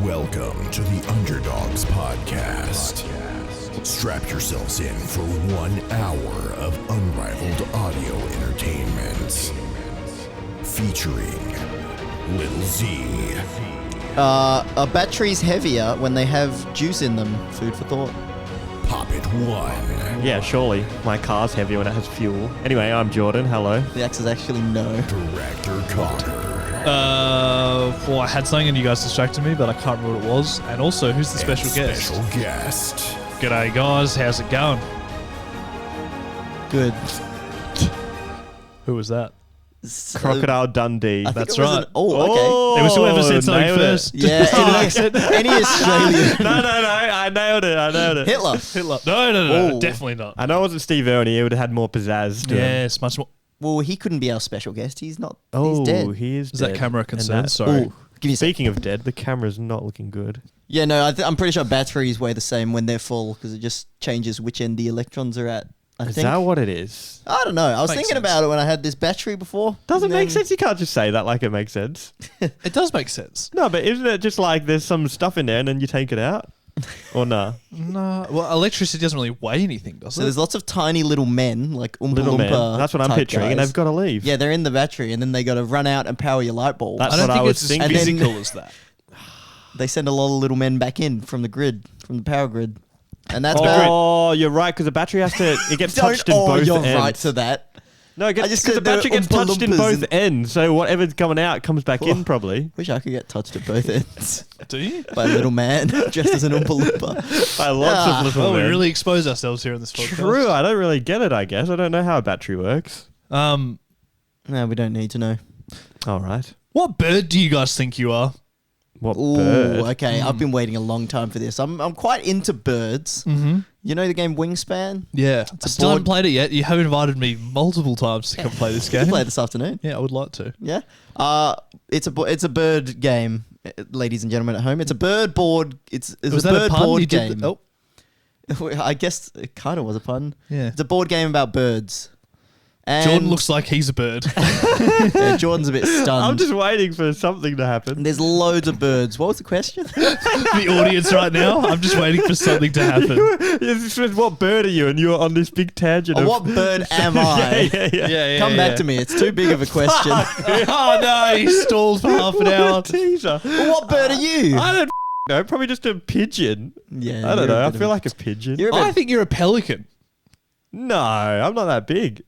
Welcome to the Underdogs podcast. Strap yourselves in for 1 hour of unrivaled audio entertainment. Featuring Little Z. Are batteries heavier when they have juice in them? Food for thought. Pop It 1. Yeah, surely. My car's heavier when it has fuel. Anyway, I'm Jordan. Hello. The answer is actually no. Director Cogger. Well, I had something and you guys distracted me, but I can't remember what it was. And also, who's the special guest? Special guest. G'day, guys. How's it going? Good. Who was that? Crocodile Dundee. That's right. Okay. It was whoever said something nailed it. first. Yeah, any Australian. No, I nailed it. Hitler. No, Oh. definitely not. I know it wasn't Steve Irwin. He would have had more pizzazz to him. Yes, much more. Well, he couldn't be our special guest. He's not. Oh, he's dead. he is Is dead. that camera And concerned? that- Sorry. Ooh, give me a sec. Speaking of dead, the camera's not looking good. Yeah, no, I'm pretty sure batteries weigh the same when they're full because it just changes which end the electrons are at. I Is think. that what it is? I don't know. I was Makes thinking sense. about it when I had this battery before. Doesn't and make then- sense. You can't just say that like it makes sense. It does make sense. No, but isn't it just like there's some stuff in there and then you take it out? Or nah? No. Well, electricity doesn't really weigh anything, does So it? there's lots of tiny little men, like Oompa Little man. Loompa That's what I'm type picturing. And guys. they've got to leave. Yeah, they're in the battery, and then they got to run out and power your light bulb. That's I don't what I think was it's as thinking. And then- physical as that. They send a lot of little men back in from the grid, from the power grid, and that's bad. Oh, you're right, because the battery has to, it gets Don't. touched in Oh, both you're ends. right to that. No, I just because the said there battery are gets Oompa touched in Loompas both and- ends, so whatever's coming out comes back in probably. Wish I could get touched at both ends Do you? by a little man dressed as an Oompa Loompa. By lots Ah. of little Well, we men. really expose ourselves here in this podcast. True, I don't really get it, I guess. I don't know how a battery works. No, we don't need to know. All right. What bird do you guys think you are? What Ooh, bird? okay. I've been waiting a long time for this. I'm quite into birds. Mm-hmm. You know the game Wingspan? Yeah. I It's a still haven't board- played it yet. You have invited me multiple times to come play this You game. play this afternoon. Yeah, I would like to. Yeah. It's a bird game, ladies and gentlemen at home. It's a bird board. It's Was a that bird a pun? board You did game. the- I guess it kind of was a pun. Yeah. It's a board game about birds. And Jordan looks like he's a bird. yeah, Jordan's a bit stunned. I'm just waiting for something to happen. There's loads of birds. What was the question? The audience right now, I'm just waiting for something to happen. It says, what bird are you? And you're on this big tangent Or of... what bird am I? yeah. Come back to me. It's too big of a question. Oh no, he stalled for half an hour. Teaser. Well, what bird are you? I don't know. Probably just a pigeon. Yeah, I don't you're know. a I bit of feel a- like a pigeon. You're a bit I think you're a pelican. No, I'm not that big.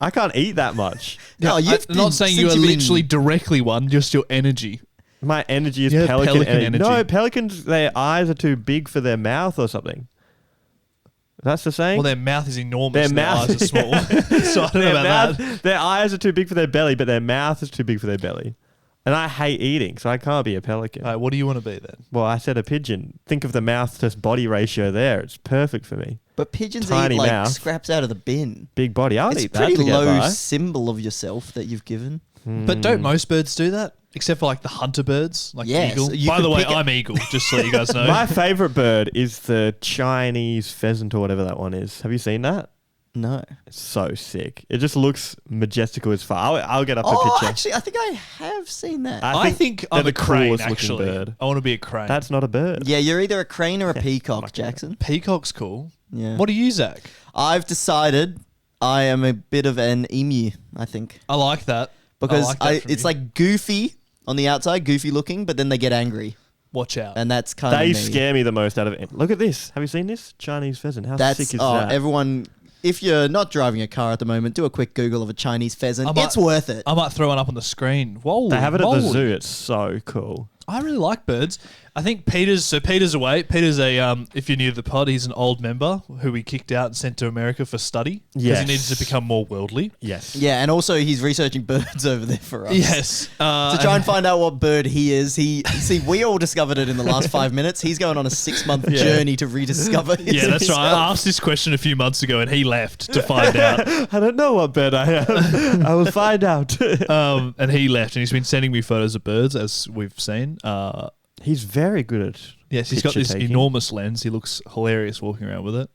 I can't eat that much. No, you've I'm not been- saying you since are you've been- literally directly one, just your energy. My energy is Yeah, pelican, pelican energy. energy. No, pelicans, their eyes are too big for their mouth or something. That's the saying? Well, their mouth is enormous. Their and mouth- their eyes are small. So I don't know their, about that. mouth, their eyes are too big for their belly, but their mouth is too big for their belly. And I hate eating, so I can't be a pelican. All right, what do you want to be then? Well, I said a pigeon. Think of the mouth to body ratio there. It's perfect for me. But pigeons Tiny eat like mouth. scraps out of the bin. Big body. I'll It's a eat that pretty to get low by. symbol of yourself that you've given. But don't most birds do that? Except for like the hunter birds, like Yes, eagle. you By could the way, pick it- I'm eagle, just so you guys know. My favourite bird is the Chinese pheasant or whatever that one is. Have you seen that? No. It's so sick. It just looks majestical as far. I'll get up a Oh, picture. actually, I think I have seen that. I think I'm they're a the crane, coolest looking actually. bird. I want to be a crane. That's not a bird. Yeah, you're either a crane or a peacock, Jackson. Peacock's cool. Yeah. What are you, Zach? I've decided I am a bit of an emu, I think. I like that. Because like that from it's you. like goofy on the outside, goofy looking, but then they get angry. Watch out. And that's kind of They me. scare me the most out of it. Look at this. Have you seen this? Chinese pheasant. How That's, sick is that? everyone, if you're not driving a car at the moment, do a quick Google of a Chinese pheasant. I might- It's worth it. I might throw one up on the screen. Whoa. They have it at the whoa. zoo. It's so cool. I really like birds. I think Peter's away. Peter's if you're new to the pod, he's an old member who we kicked out and sent to America for study because Yes. he needs to become more worldly. Yes. Yeah, and also he's researching birds over there for us. Yes. To try and find out what bird he is. We all discovered it in the last 5 minutes. He's going on a 6-month journey to rediscover his Yeah, that's right. himself. I asked this question a few months ago and he left to find out. I don't know what bird I am. I will find out. And he left and he's been sending me photos of birds as we've seen. He's very good at Yes, he's got picture this taking. enormous lens. He looks hilarious walking around with it.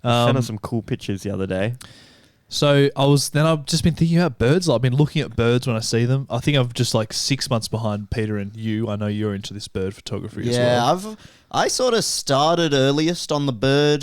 Sent us some cool pictures the other day. So I've just been thinking about birds. I've been looking at birds when I see them. I think I'm just like 6 months behind Peter and you. I know you're into this bird photography as well. I sort of started earliest on the bird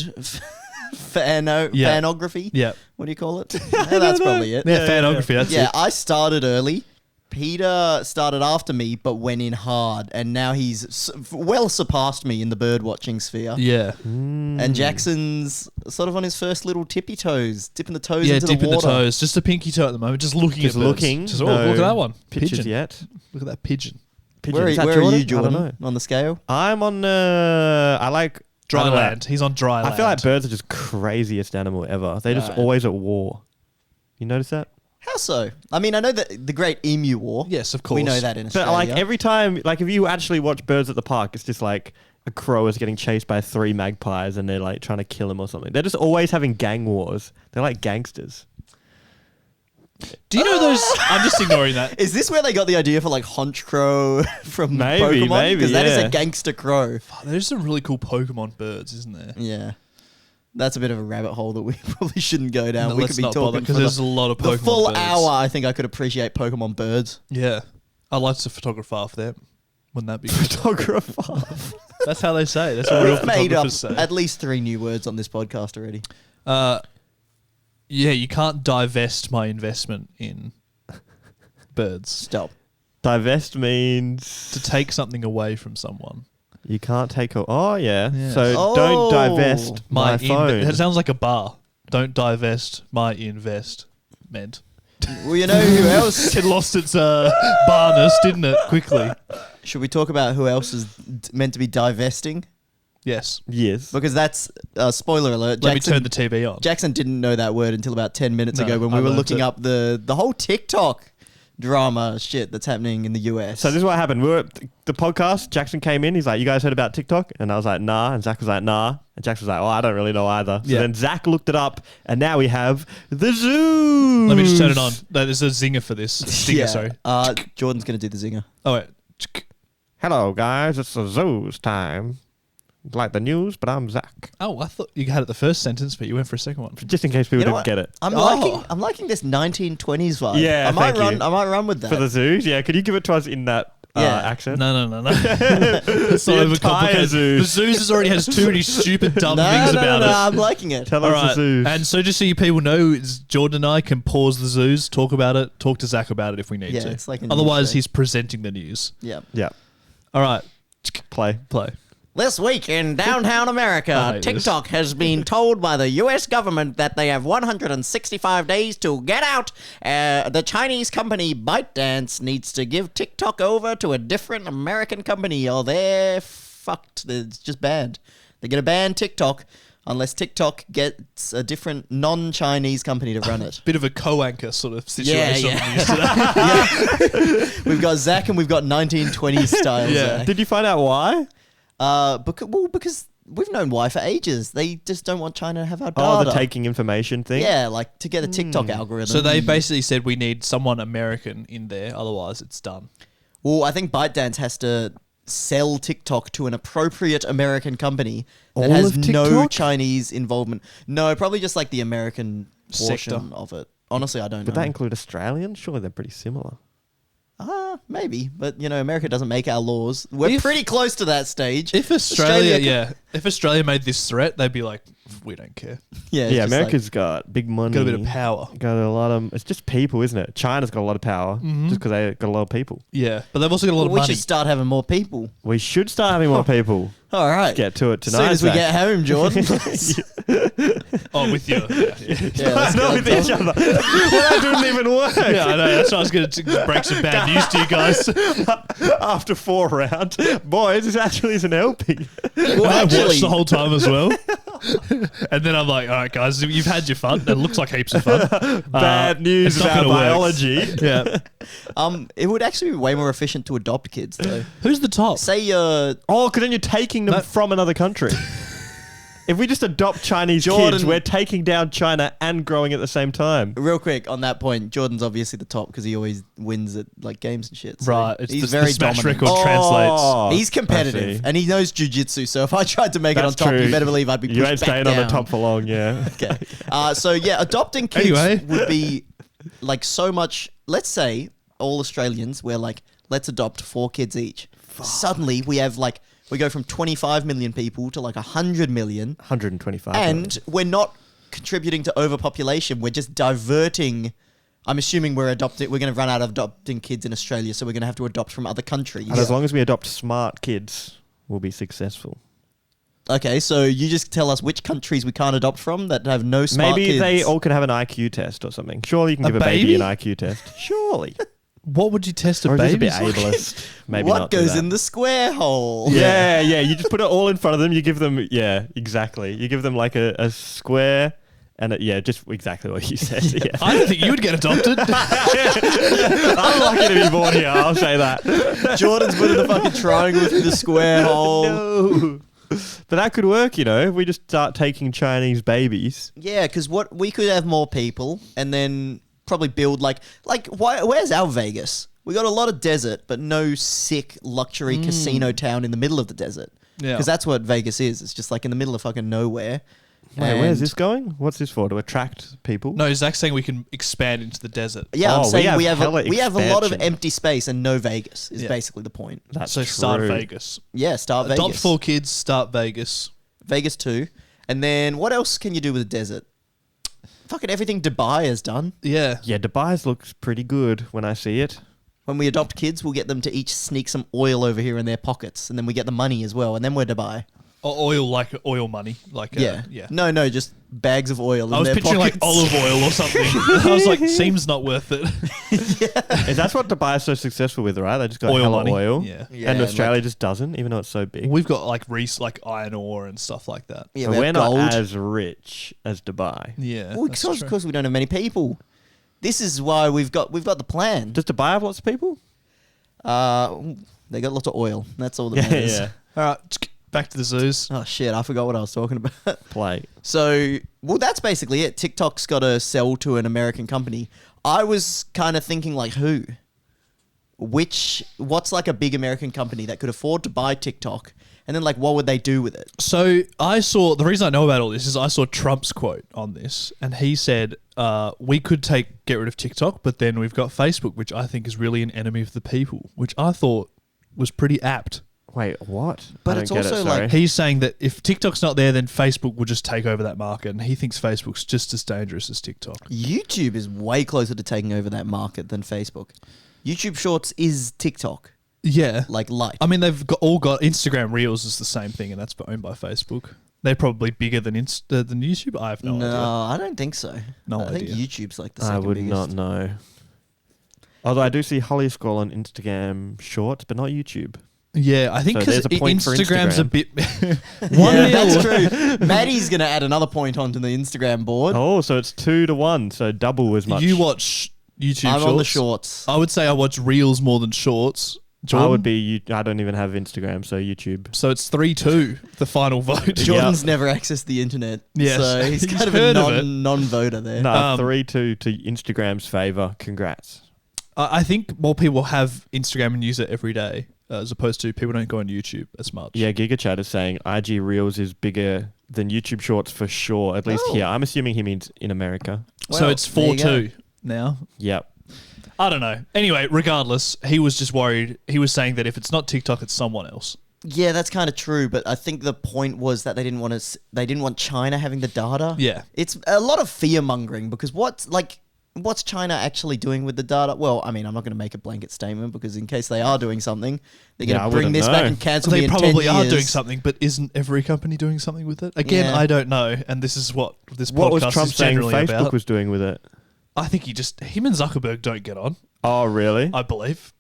fanography. Yeah. What do you call it? That's probably it. Yeah, fanography. That's it. I started early. Peter started after me, but went in hard, and now he's well surpassed me in the bird watching sphere. Yeah. And Jackson's sort of on his first little tippy toes, dipping the toes into dipping the water. the toes. Just a pinky toe at the moment. Just looking Just at birds. looking. Just, No look at that one. Pictures Pigeon. yet? Look at that pigeon. Pigeon. Where Is that are you, I Jordan, don't know. on the scale? I'm on. I like Dry I don't know. land. He's on dry land. I feel like birds are just craziest animal ever. They're just Right. always at war. You notice that? How so? I mean, I know that the Great Emu War. Yes, of course. We know that in But Australia. like every time, like if you actually watch birds at the park, it's just like a crow is getting chased by 3 magpies and they're like trying to kill him or something. They're just always having gang wars. They're like gangsters. Do you know those? I'm just ignoring that. Is this where they got the idea for like Honch Crow from Maybe, Pokemon? Because that is yeah. a gangster crow. There's some really cool Pokemon birds, isn't there? Yeah. That's a bit of a rabbit hole that we probably shouldn't go down. No, We let's could be not bother, talking 'cause for there's a lot of the Pokemon full birds. hour. I think I could appreciate Pokemon birds. Yeah. I'd like to photograph them. Wouldn't that be good? Photographer. That's how they say. That's what real We've made up photographers say. at least 3 new words on this podcast already. Yeah, you can't divest my investment in birds. Stop. Divest means To take something away from someone. you can't take a. Oh yeah. Yeah. So Oh. don't divest my phone. It sounds like a bar. Don't divest my investment. Well, you know who else? It lost its barness, didn't it? Quickly. Should we talk about who else is meant to be divesting? Yes. Yes. Because that's spoiler alert. Let me turn the TV on. Jackson didn't know that word until about 10 minutes No, ago when I we were learnt looking it. up the whole TikTok drama shit that's happening in the US. So this is what happened. We were at the podcast. Jackson came in. He's like, "You guys heard about TikTok?" And I was like, "Nah." And Zach was like, "Nah." And Jackson was like, "Oh, I don't really know either." So Yeah. then Zach looked it up, and now we have the zoo. Let me just turn it on. No, there's a zinger for this. Stinger, sorry. Jordan's going to do the zinger. Oh, wait. Hello, guys. It's the zoo's time. Like the news, but I'm Zach. Oh, I thought you had it the first sentence, but you went for a second one. Just in case people You know didn't what? get it. I'm liking this 1920s vibe. Yeah, I might thank you. run with that. For the zoos, yeah. Could you give it to us in that Yeah. accent? No. It's not The entire overcomplicated. zoo. The zoos already has too many stupid, dumb no, things about it. I'm liking it. Tell All us the right. zoos. And so just so you people know, Jordan and I can pause the zoos, talk about it, talk to Zach about it if we need Yeah, to. it's like a news Otherwise, show. he's presenting the news. Yeah. yeah. All right. Play. Play. This week in downtown I America, hate TikTok has been told by the U.S. government that they have 165 days to get out. The Chinese company ByteDance needs to give TikTok over to a different American company or they're fucked. It's just banned. They're going to ban TikTok unless TikTok gets a different non-Chinese company to run it. Bit of a co-anchor sort of situation. Yeah. I'm used to that. We've got Zack and we've got 1920s style Yeah. Zack. Did you find out why? Because we've known why for ages. They just don't want China to have our Oh, data. the taking information thing? Yeah, like to get a TikTok algorithm. So they basically said we need someone American in there, otherwise it's done. Well, I think ByteDance has to sell TikTok to an appropriate American company that All has of no TikTok? Chinese involvement. No, probably just like the American portion Sector. of it. Honestly, I don't Would know. that include Australians? Surely they're pretty similar. Maybe, but you know, America doesn't make our laws. We're If- pretty close to that stage. If if Australia made this threat, they'd be like, we don't care. yeah, it's Yeah, just America's got big money. Got a bit of power. Got a lot of. It's just people, isn't it? China's got a lot of power just because they got a lot of people. Yeah, but they've also got a lot Like, of we money. should start having more people. We should start having more people. All right, Get to it as tonight. soon as we Zach. get home, Jordan. Oh, with you. Yeah, Yeah, let's Not get with on each top. other. Well, that didn't even work. yeah, I know. That's why I was going to break some bad news to you guys. After 4 rounds, boys, this actually isn't helping. Well, I actually, watched the whole time as well. And then I'm like, all right, guys, you've had your fun. It looks like heaps of fun. Bad news it's not about gonna work. biology. Yeah. it would actually be way more efficient to adopt kids, though. Who's the top? Say you're Oh, because then you're taking them No. from another country. If we just adopt Chinese kids, we're taking down China and growing at the same time. Real quick on that point, Jordan's obviously the top because he always wins at like games and shit. So Right. It's he's the very smash dominant. record translates. He's competitive and he knows jujitsu. So if I tried to make it on That's top, true. you better believe I'd be pushed You ain't back staying down. on the top for long, yeah. Okay. So yeah, adopting kids Anyway. would be like so much. Let's say all Australians, we're like, let's adopt 4 kids each. Suddenly we have like, we go from 25 million people to like 100 million. 125. And we're not contributing to overpopulation. We're just diverting. I'm assuming we're going to run out of adopting kids in Australia, so we're going to have to adopt from other countries. And as long as we adopt smart kids, we'll be successful. Okay, so you just tell us which countries we can't adopt from that have no smart kids. Maybe they all could have an IQ test or something. Surely you can A give a baby an baby? IQ test. Surely. What would you test a Or is this a baby? bit ableist? Maybe What not do goes that. in the square hole? Yeah, yeah. You just put it all in front of them. You give them, yeah, exactly. You give them like a square and just exactly what you said. Yeah. I don't think you would get adopted. I'm lucky to be born here. I'll say that. Jordan's putting the fucking triangle through the square hole. No. But that could work, if we just start taking Chinese babies. Yeah, because what we could have more people and then probably build where's our Vegas? We got a lot of desert, but no sick luxury casino town in the middle of the desert. Yeah. Because that's what Vegas is. It's just like in the middle of fucking nowhere. Wait, where's And- this going? What's this for? To attract people? No, Zach's saying we can expand into the desert. Yeah, I'm Oh, we saying have we have hella a lot of expansion. empty space and no Vegas is Yeah. basically the point. That's So true. start Vegas. Yeah, start Adopt Vegas. 4 kids, start Vegas. Vegas 2. And then what else can you do with the desert? Fucking everything Dubai has done. Yeah. Yeah, Dubai's looks pretty good when I see it. When we adopt kids, we'll get them to each sneak some oil over here in their pockets, and then we get the money as well, and then we're Dubai. Oil, like oil money. Like Yeah. yeah. No, just bags of oil in I was their picturing pockets. like olive oil or something. I was like, seems not worth it. That's what Dubai's so successful with, right? They just got Oil hella money. oil. Yeah. Yeah, And and Australia just doesn't, even though it's so big. We've got like like iron ore and stuff like that. Yeah, So we have we're not gold. as rich as Dubai. Yeah. Well, that's because true. of course we don't have many people. This is why we've got the plan. Does Dubai have lots of people? They got lots of oil. That's all that matters. All right, back to the zoos. Oh shit, I forgot what I was talking about. Play. So, well, that's basically it. TikTok's got to sell to an American company. I was kind of thinking like who? What's like a big American company that could afford to buy TikTok? And then like what would they do with it? So the reason I know about all this is I saw Trump's quote on this, and he said, we could get rid of TikTok, but then we've got Facebook, which I think is really an enemy of the people, which I thought was pretty apt. Wait, what? But I don't it's get it, also sorry. like- He's saying that if TikTok's not there, then Facebook will just take over that market, and he thinks Facebook's just as dangerous as TikTok. YouTube is way closer to taking over that market than Facebook. YouTube Shorts is TikTok, Yeah. like light. I mean, they've all got Instagram Reels is the same thing, and that's owned by Facebook. They're probably bigger than than YouTube. I have no idea. I don't think so. No I think idea. YouTube's like the I second would biggest. not know. Although I do see Holly scroll on Instagram Shorts, but not YouTube. Yeah, I think So because there's a point for Instagram's a Instagram. bit Yeah, 1-0. that's true. Maddie's going to add another point onto the Instagram board. Oh, so it's 2-1, so double as much. You watch YouTube I'm Shorts. on the shorts. I would say I watch Reels more than Shorts. Jordan? I would be. I don't even have Instagram, so YouTube. So it's 3-2, the final vote. Jordan's never accessed the internet. Yes. So he's He's kind of a heard of it. non-voter there. No, 3-2 to Um, Instagram's favor. Congrats. I think more people have Instagram and use it every day, as opposed to people don't go on YouTube as much. Yeah, GigaChat is saying IG Reels is bigger than YouTube Shorts for sure. At least Oh. here. I'm assuming he means in America. So Well, it's there you 4-2 now. Yep. I don't know. Anyway, regardless, he was just worried. He was saying that if it's not TikTok, it's someone else. Yeah, that's kind of true, but I think the point was that they didn't want China having the data. Yeah. It's a lot of fear mongering because what's China actually doing with the data? Well, I mean, I'm not going to make a blanket statement because in case they are doing something, they're Yeah, going I to bring wouldn't this know. back and cancel me They in 10 probably are years. doing something, but isn't every company doing something with it? Again, Yeah. I don't know, and this is what this What was podcast Trump is saying generally Facebook about. was doing with it? I think him and Zuckerberg don't get on, Oh, really? I believe.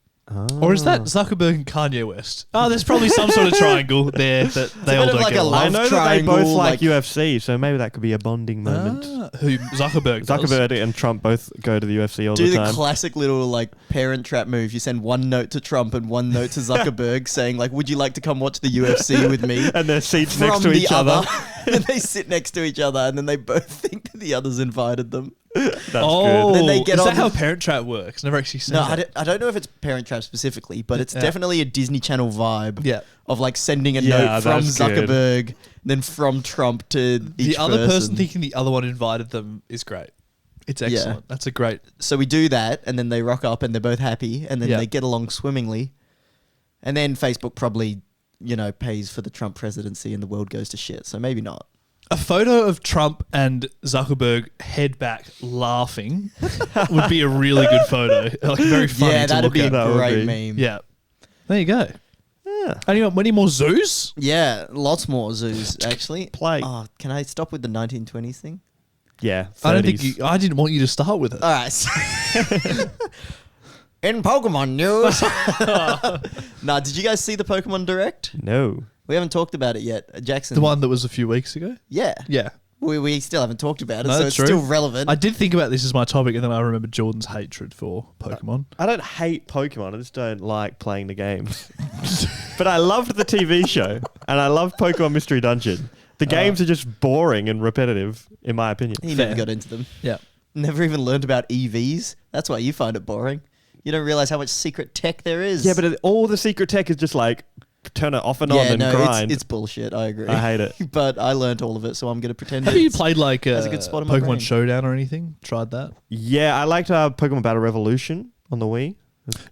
Or is that Zuckerberg and Kanye West? Oh, there's probably some sort of triangle there that they a all bit of don't like get a on. love I know that they triangle, both like like- UFC, so maybe that could be a bonding moment. Who Zuckerberg does. Zuckerberg and Trump both go to the UFC all Do the the time. classic little like parent trap move. You send one note to Trump and one note to Zuckerberg saying like, "Would you like to come watch the UFC with me?" and their seats From next to the each other. then they sit next to each other, and then they both think that the others invited them. That's Oh, good. Then they get is on that how the- Parent Trap works? Never actually seen No, that. I don't know if it's Parent Trap specifically, but it's Yeah. definitely a Disney Channel vibe. Yeah. Of like sending a Yeah, note from that's good. Zuckerberg, then from Trump to The each other person thinking the other one invited them is great. It's excellent. That's a great. So we do that, and then they rock up, and they're both happy, and then Yeah. they get along swimmingly. And then Facebook probably, pays for the Trump presidency, and the world goes to shit. So maybe not. A photo of Trump and Zuckerberg head back laughing would be a really good photo. Like very funny Yeah, to that'd look be a at. That would great be. meme. Yeah. There you go. Yeah. Any more zoos? Yeah, lots more zoos actually. Play. Oh, can I stop with the 1920s thing? Yeah. I don't think 30s. I didn't want you to start with it. All right. In Pokemon news. Nah, did you guys see the Pokemon Direct? No. We haven't talked about it yet. Jackson. The one that was a few weeks ago? Yeah. Yeah. We still haven't talked about it, No, so that's it's true. still relevant. I did think about this as my topic, and then I remembered Jordan's hatred for Pokemon. I don't hate Pokemon. I just don't like playing the games. But I loved the TV show, and I love Pokemon Mystery Dungeon. The games are just boring and repetitive, in my opinion. He Fair. never got into them. Yeah. Never even learned about EVs. That's why you find it boring. You don't realize how much secret tech there is. Yeah, but all the secret tech is just like turn it off and on and grind. it's bullshit. I agree. I hate it. But I learned all of it, so I'm going to pretend. Have you it's- played like That's a good spot in my brain. Pokemon Showdown or anything? Tried that? Yeah, I liked Pokemon Battle Revolution on the Wii.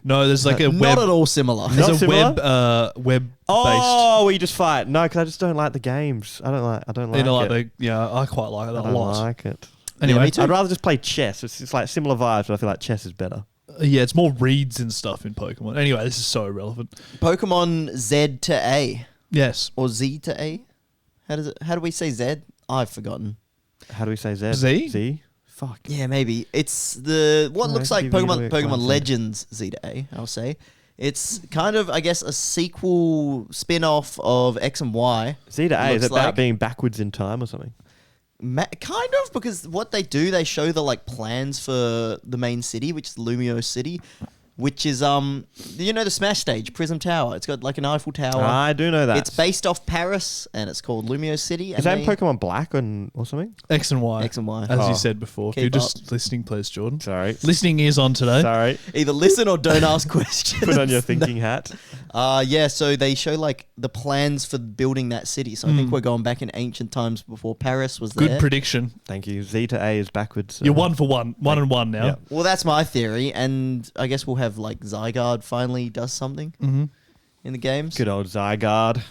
No, there's like a Not web. at all similar. Not There's a similar? web Oh, where you just fight. No, because I just don't like the games. I don't like based. You know, like it. I quite like that I a don't lot. like it. Anyway, me too. I'd rather just play chess. It's like similar vibes, but I feel like chess is better. yeah, it's more reads and stuff in Pokemon. Anyway, this is so irrelevant. Pokemon Z to A Yes. or Z to A. How do we say Z? I've forgotten. How do we say Z? Z? Z? Fuck. Yeah, maybe it's the what No, looks I like think you Pokemon need to Pokemon explain. Legends Z to A. I'll say it's kind of I guess a sequel spin-off of X and Y. Z to A is Looks about like. being backwards in time or something. Kind of, because what they do, they show the like plans for the main city, which is Lumio City, which is the Smash stage, Prism Tower. It's got like an Eiffel Tower. I do know that. It's based off Paris, and it's called Lumio City. Is that in Pokemon Black or something? X and Y. X and Y. As Oh. you said before. If Keep you're just listening, please, Jordan. Sorry. Listening ears on today. Sorry. Either listen or don't ask questions. Put on your thinking hat. Yeah, so they show like the plans for building that city. So I think we're going back in ancient times before Paris was Good there. prediction. Thank you. Z to A is backwards. so- You're 1 for 1. 1 and 1 now. Yeah. Well, that's my theory, and I guess we'll have like Zygarde finally does something in the games. Good old Zygarde.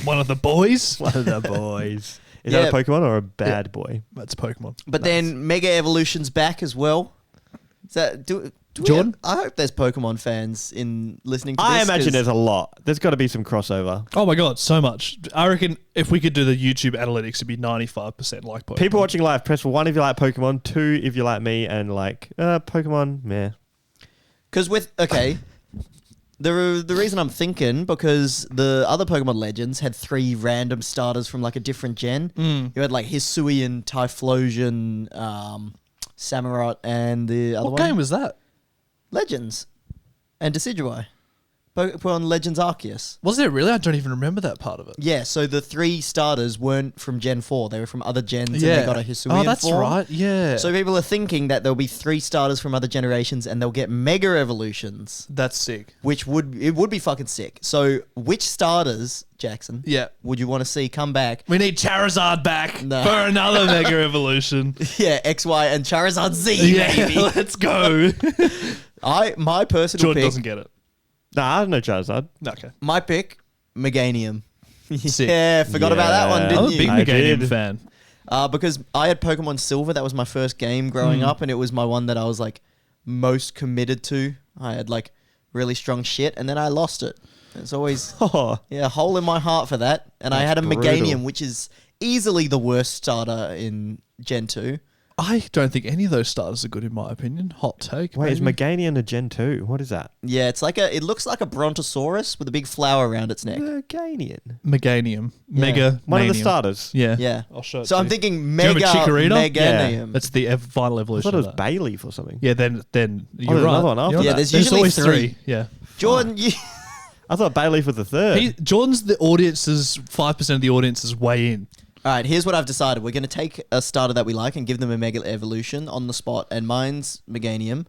One of the boys. One of the boys. Is Yeah. that a Pokemon or a bad boy? That's Pokemon. But then Mega Evolution's back as well. Is that do we Jordan? have- I hope there's Pokemon fans in listening to I this. imagine 'cause- there's a lot. There's got to be some crossover. Oh my god, so much. I reckon if we could do the YouTube analytics, it'd be 95% like Pokemon. People watching live, press 1 if you like Pokemon, 2 if you like me, and like Pokemon, meh. Because the reason I'm thinking, because the other Pokemon Legends had 3 random starters from like a different gen. You had like Hisuian, Typhlosion, Samurott, and the other What one. game was that? Legends and Decidueye. Pokemon Legends Arceus. Was there really? I don't even remember that part of it. Yeah, so the 3 starters weren't from Gen 4. They were from other gens and they got a Hisuian Oh, that's form. right. Yeah. So people are thinking that there'll be 3 starters from other generations and they'll get Mega Evolutions, that's sick. which would be fucking sick. So which starters, Jackson, Yeah. would you want to see come back? We need Charizard back No. for another Mega Evolution. Yeah, XY and Charizard Z, baby. let's go. My personal Jordan pick, doesn't get it. Nah, I don't know Charizard. Okay. my pick, Meganium. Sick. Yeah, forgot about that one, Yeah. didn't I'm a you? big I Meganium did. fan. Because I had Pokemon Silver. That was my first game growing up, and it was my one that I was like most committed to. I had like really strong shit, and then I lost it. It's always Oh, a hole in my heart for that. And I That's had a brutal. Meganium, which is easily the worst starter in Gen 2. I don't think any of those starters are good in my opinion. Hot take. wait, is maybe. Meganium a Gen 2? What is that? Yeah, it looks like a Brontosaurus with a big flower around its neck. Meganium. Meganium? Mega. One of the Manium. starters. Yeah. Yeah. I'll show it So to I'm you. thinking Do you Mega have a Chikorita? Meganium. That's the final I evolution. thought it was of that. Bayleaf or something. Yeah, then you're there's right. another one after You're that. Yeah, right. there's usually always 3. Yeah. Jordan, you... I thought Bayleaf was the third. Jordan's the audience's 5% of the audience's way in. All right, here's what I've decided. We're going to take a starter that we like and give them a Mega Evolution on the spot, and mine's Meganium.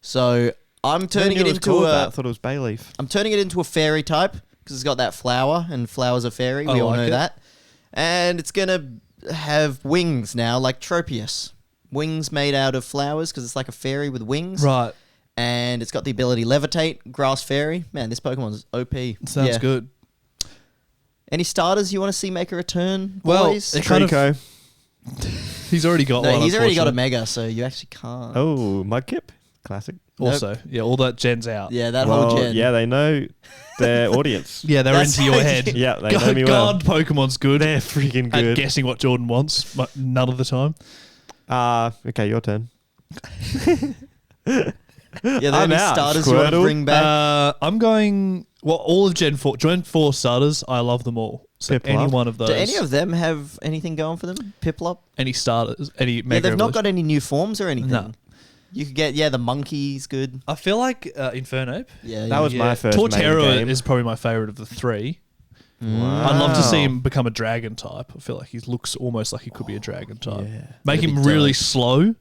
So I'm turning it into I thought it was Bayleaf. I'm turning it into a fairy type because it's got that flower, and flowers are fairy. I We all like know it. that. And it's going to have wings now, like Tropius. Wings made out of flowers because it's like a fairy with wings. Right. And it's got the ability levitate, grass fairy. Man, this Pokemon's OP. Sounds Yeah. good. Any starters you want to see make a return, Well, boys? it kind of- Trico. He's already got one. No, he's already got a unfortunately. Mega, so you actually can't. Oh, Mudkip. Classic. Also, yeah, all that gen's out. Yeah, that Well, whole gen. yeah, they know their audience. Yeah, they're That's into your how- head. Yeah, they know me God, Pokemon's good. They're freaking At good. guessing what Jordan wants, but none of the time. Okay, your turn. Yeah, there I'm any out. starters you want to Squirtle. bring back? I'm going. Well, all of Gen 4. Gen 4 starters, I love them all. So Piplup. any one of those. Do any of them have anything going for them? Piplup? any starters, any Yeah, Mega they've not Evolution. got any new forms or anything. No. You could get, the monkey's good. I feel like Infernape. Yeah, That was my first main Torterra game. is probably my favorite of the three. Wow. I'd love to see him become a dragon type. I feel like he looks almost like he could be a dragon type. yeah. Make That'd him be really dope. slow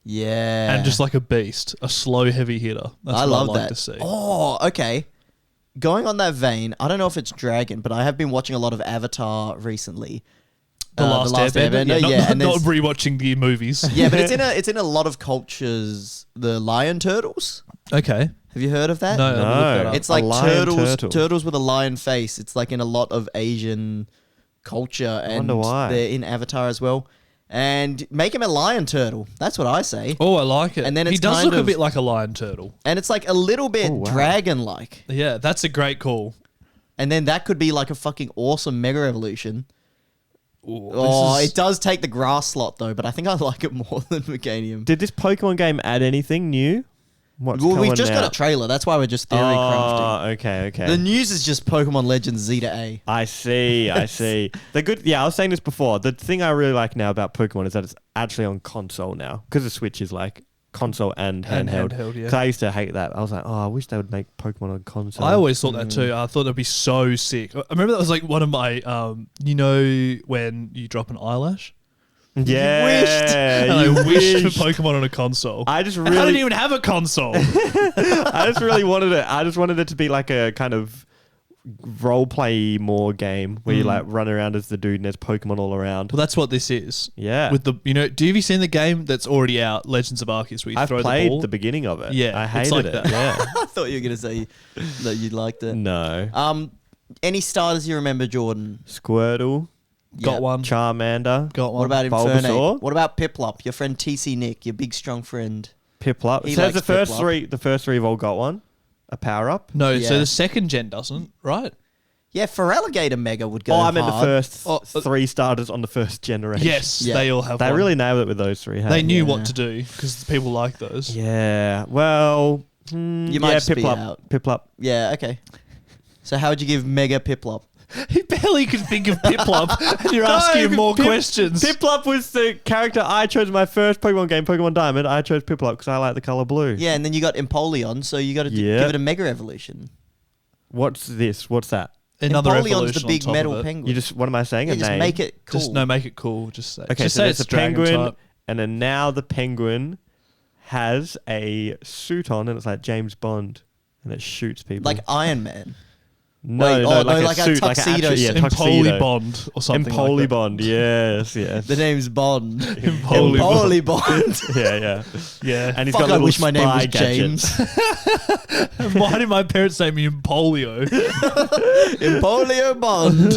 Yeah. and just like a beast, a slow, heavy hitter. That's I what love I like that. to see. Oh, okay. Going on that vein, I don't know if it's Dragon, but I have been watching a lot of Avatar recently. The Last Airbender. Yeah, Yeah, and not there's- rewatching the movies. yeah, but it's in a lot of cultures. The lion turtles. Okay. Have you heard of that? No, I'll look that up. It's like A lion turtle. turtles with a lion face. It's like in a lot of Asian culture, and wonder why. they're in Avatar as well. And make him a lion turtle. That's what I say. Oh, I like it. And then he it's does kind look a of- bit like a lion turtle. And it's like a little bit Oh, wow. dragon-like. Yeah, that's a great call. And then that could be like a fucking awesome Mega Evolution. Ooh, Oh, this is- it does take the grass slot though, but I think I like it more than Meganium. Did this Pokemon game add anything new? What's Well, we've coming just got out? a trailer. That's why we're just theory crafting. Oh, okay. The news is just Pokemon Legends Z-A. I see. They're good. Yeah, I was saying this before. The thing I really like now about Pokemon is that it's actually on console now, because the Switch is like console and And handheld. handheld, yeah. 'Cause I used to hate that. I was like, oh, I wish they would make Pokemon on console. I always thought that too. I thought that'd be so sick. I remember that was like one of my, you know, when you drop an eyelash. yeah, And I you wished wished. for Pokemon on a console. I just And I didn't really, even have a console. I just really wanted it. I just wanted it to be like a kind of role play more game where you like run around as the dude and there's Pokemon all around. Well, that's what this is. Yeah. With the, you know, have you seen the game that's already out, Legends of Arceus, where you I've throw the played ball? the beginning of it. Yeah, I it's hated like it. that. Yeah. I thought you were gonna say that you liked it. No. Any starters you remember, Jordan? Squirtle, Yeah. Got one. Charmander, Got one. What about Bulbasaur? Infernape? What about Piplup? Your friend TC Nick, your big strong friend. Piplup. He So likes the first Piplup. three, have all got one, a power up. No, Yeah. so the second gen doesn't, right? Yeah, for Alligator Mega would go Oh, I meant the hard. first Oh, three starters on the first generation. Yes, Yeah. they all have They one. really nailed it with those three. Hey? They knew Yeah. what to do because people like those. Yeah. Well, You might yeah, just be Piplup. out. Piplup. Yeah, okay. So how would you give Mega Piplup? He barely could think of Piplup, and you're asking him more questions. Piplup was the character I chose in my first Pokemon game, Pokemon Diamond. I chose Piplup because I like the color blue. Yeah, and then you got Empoleon, so you got to Yeah. give it a Mega Evolution. What's this? What's that? Another Empoleon's evolution the big on top metal of it. penguin. You just what am I saying? Yeah, a just name. make it cool. Just no, make it cool. Just say. Okay, just so say there's it's a dragon penguin, type. and then now the penguin has a suit on, and it's like James Bond, and it shoots people. like Iron Man. no, wait, no, oh, like no, a like a suit, like tuxedo actual, yeah, suit. tuxedo. Empoli Bond or something Empoli like that. Bond, yes, yes. The name's Bond. Empoli Empoli Bond. yeah. Yeah. And he's Fuck, got I little wish my name was spy gadgets. James. Why did my parents name me Empolio? Empolio Bond.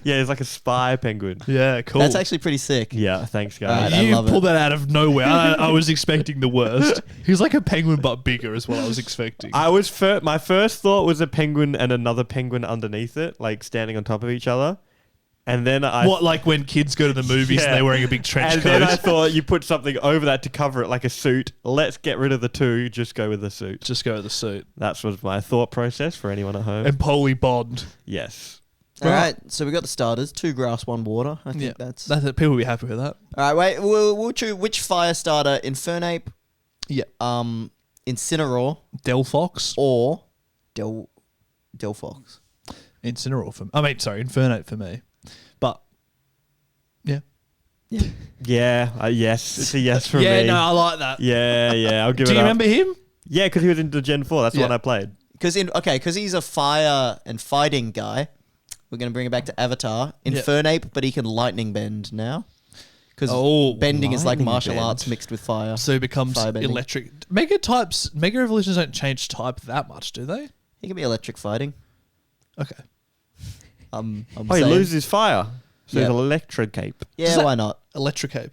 Yeah, he's like a spy penguin. Yeah, cool. That's actually pretty sick. Yeah, thanks guys. Alright, I You love it. pulled that out of nowhere. I was expecting the worst. He was like a penguin but bigger is what I was expecting. I was my first thought was a penguin and another penguin underneath it, like standing on top of each other. And then I what, like when kids go to the movies Yeah. and they're wearing a big trench and coat? then I thought you put something over that to cover it like a suit. Let's get rid of the two, just go with the suit. Just go with the suit. That was my thought process for anyone at home. Empoli Bond. Yes. All right, so we got the starters: 2 grass, 1 water. I think that's. That's it. People will be happy with that. All right, wait. We'll choose which fire starter: Infernape, Yeah. Incineroar, Delphox. or Delphox. Incineroar for me. I mean, sorry, Infernape for me. But Yeah. Yeah, yes. It's a yes from me. Yeah, no, I like that. Yeah, I'll give it Do you up. remember him? Yeah, because he was into Gen 4. That's the Yeah. one I played. Because he's a fire and fighting guy. We're going to bring it back to Avatar. Infernape, but he can lightning bend now. Because bending is like lightning martial bend. arts mixed with fire. So he becomes Firebending. electric. Mega evolutions don't change type that much, do they? He can be electric fighting. Okay. I'm He saying. loses fire. So Yeah. he's electrocape. Yeah, Does that- why not? Electricape.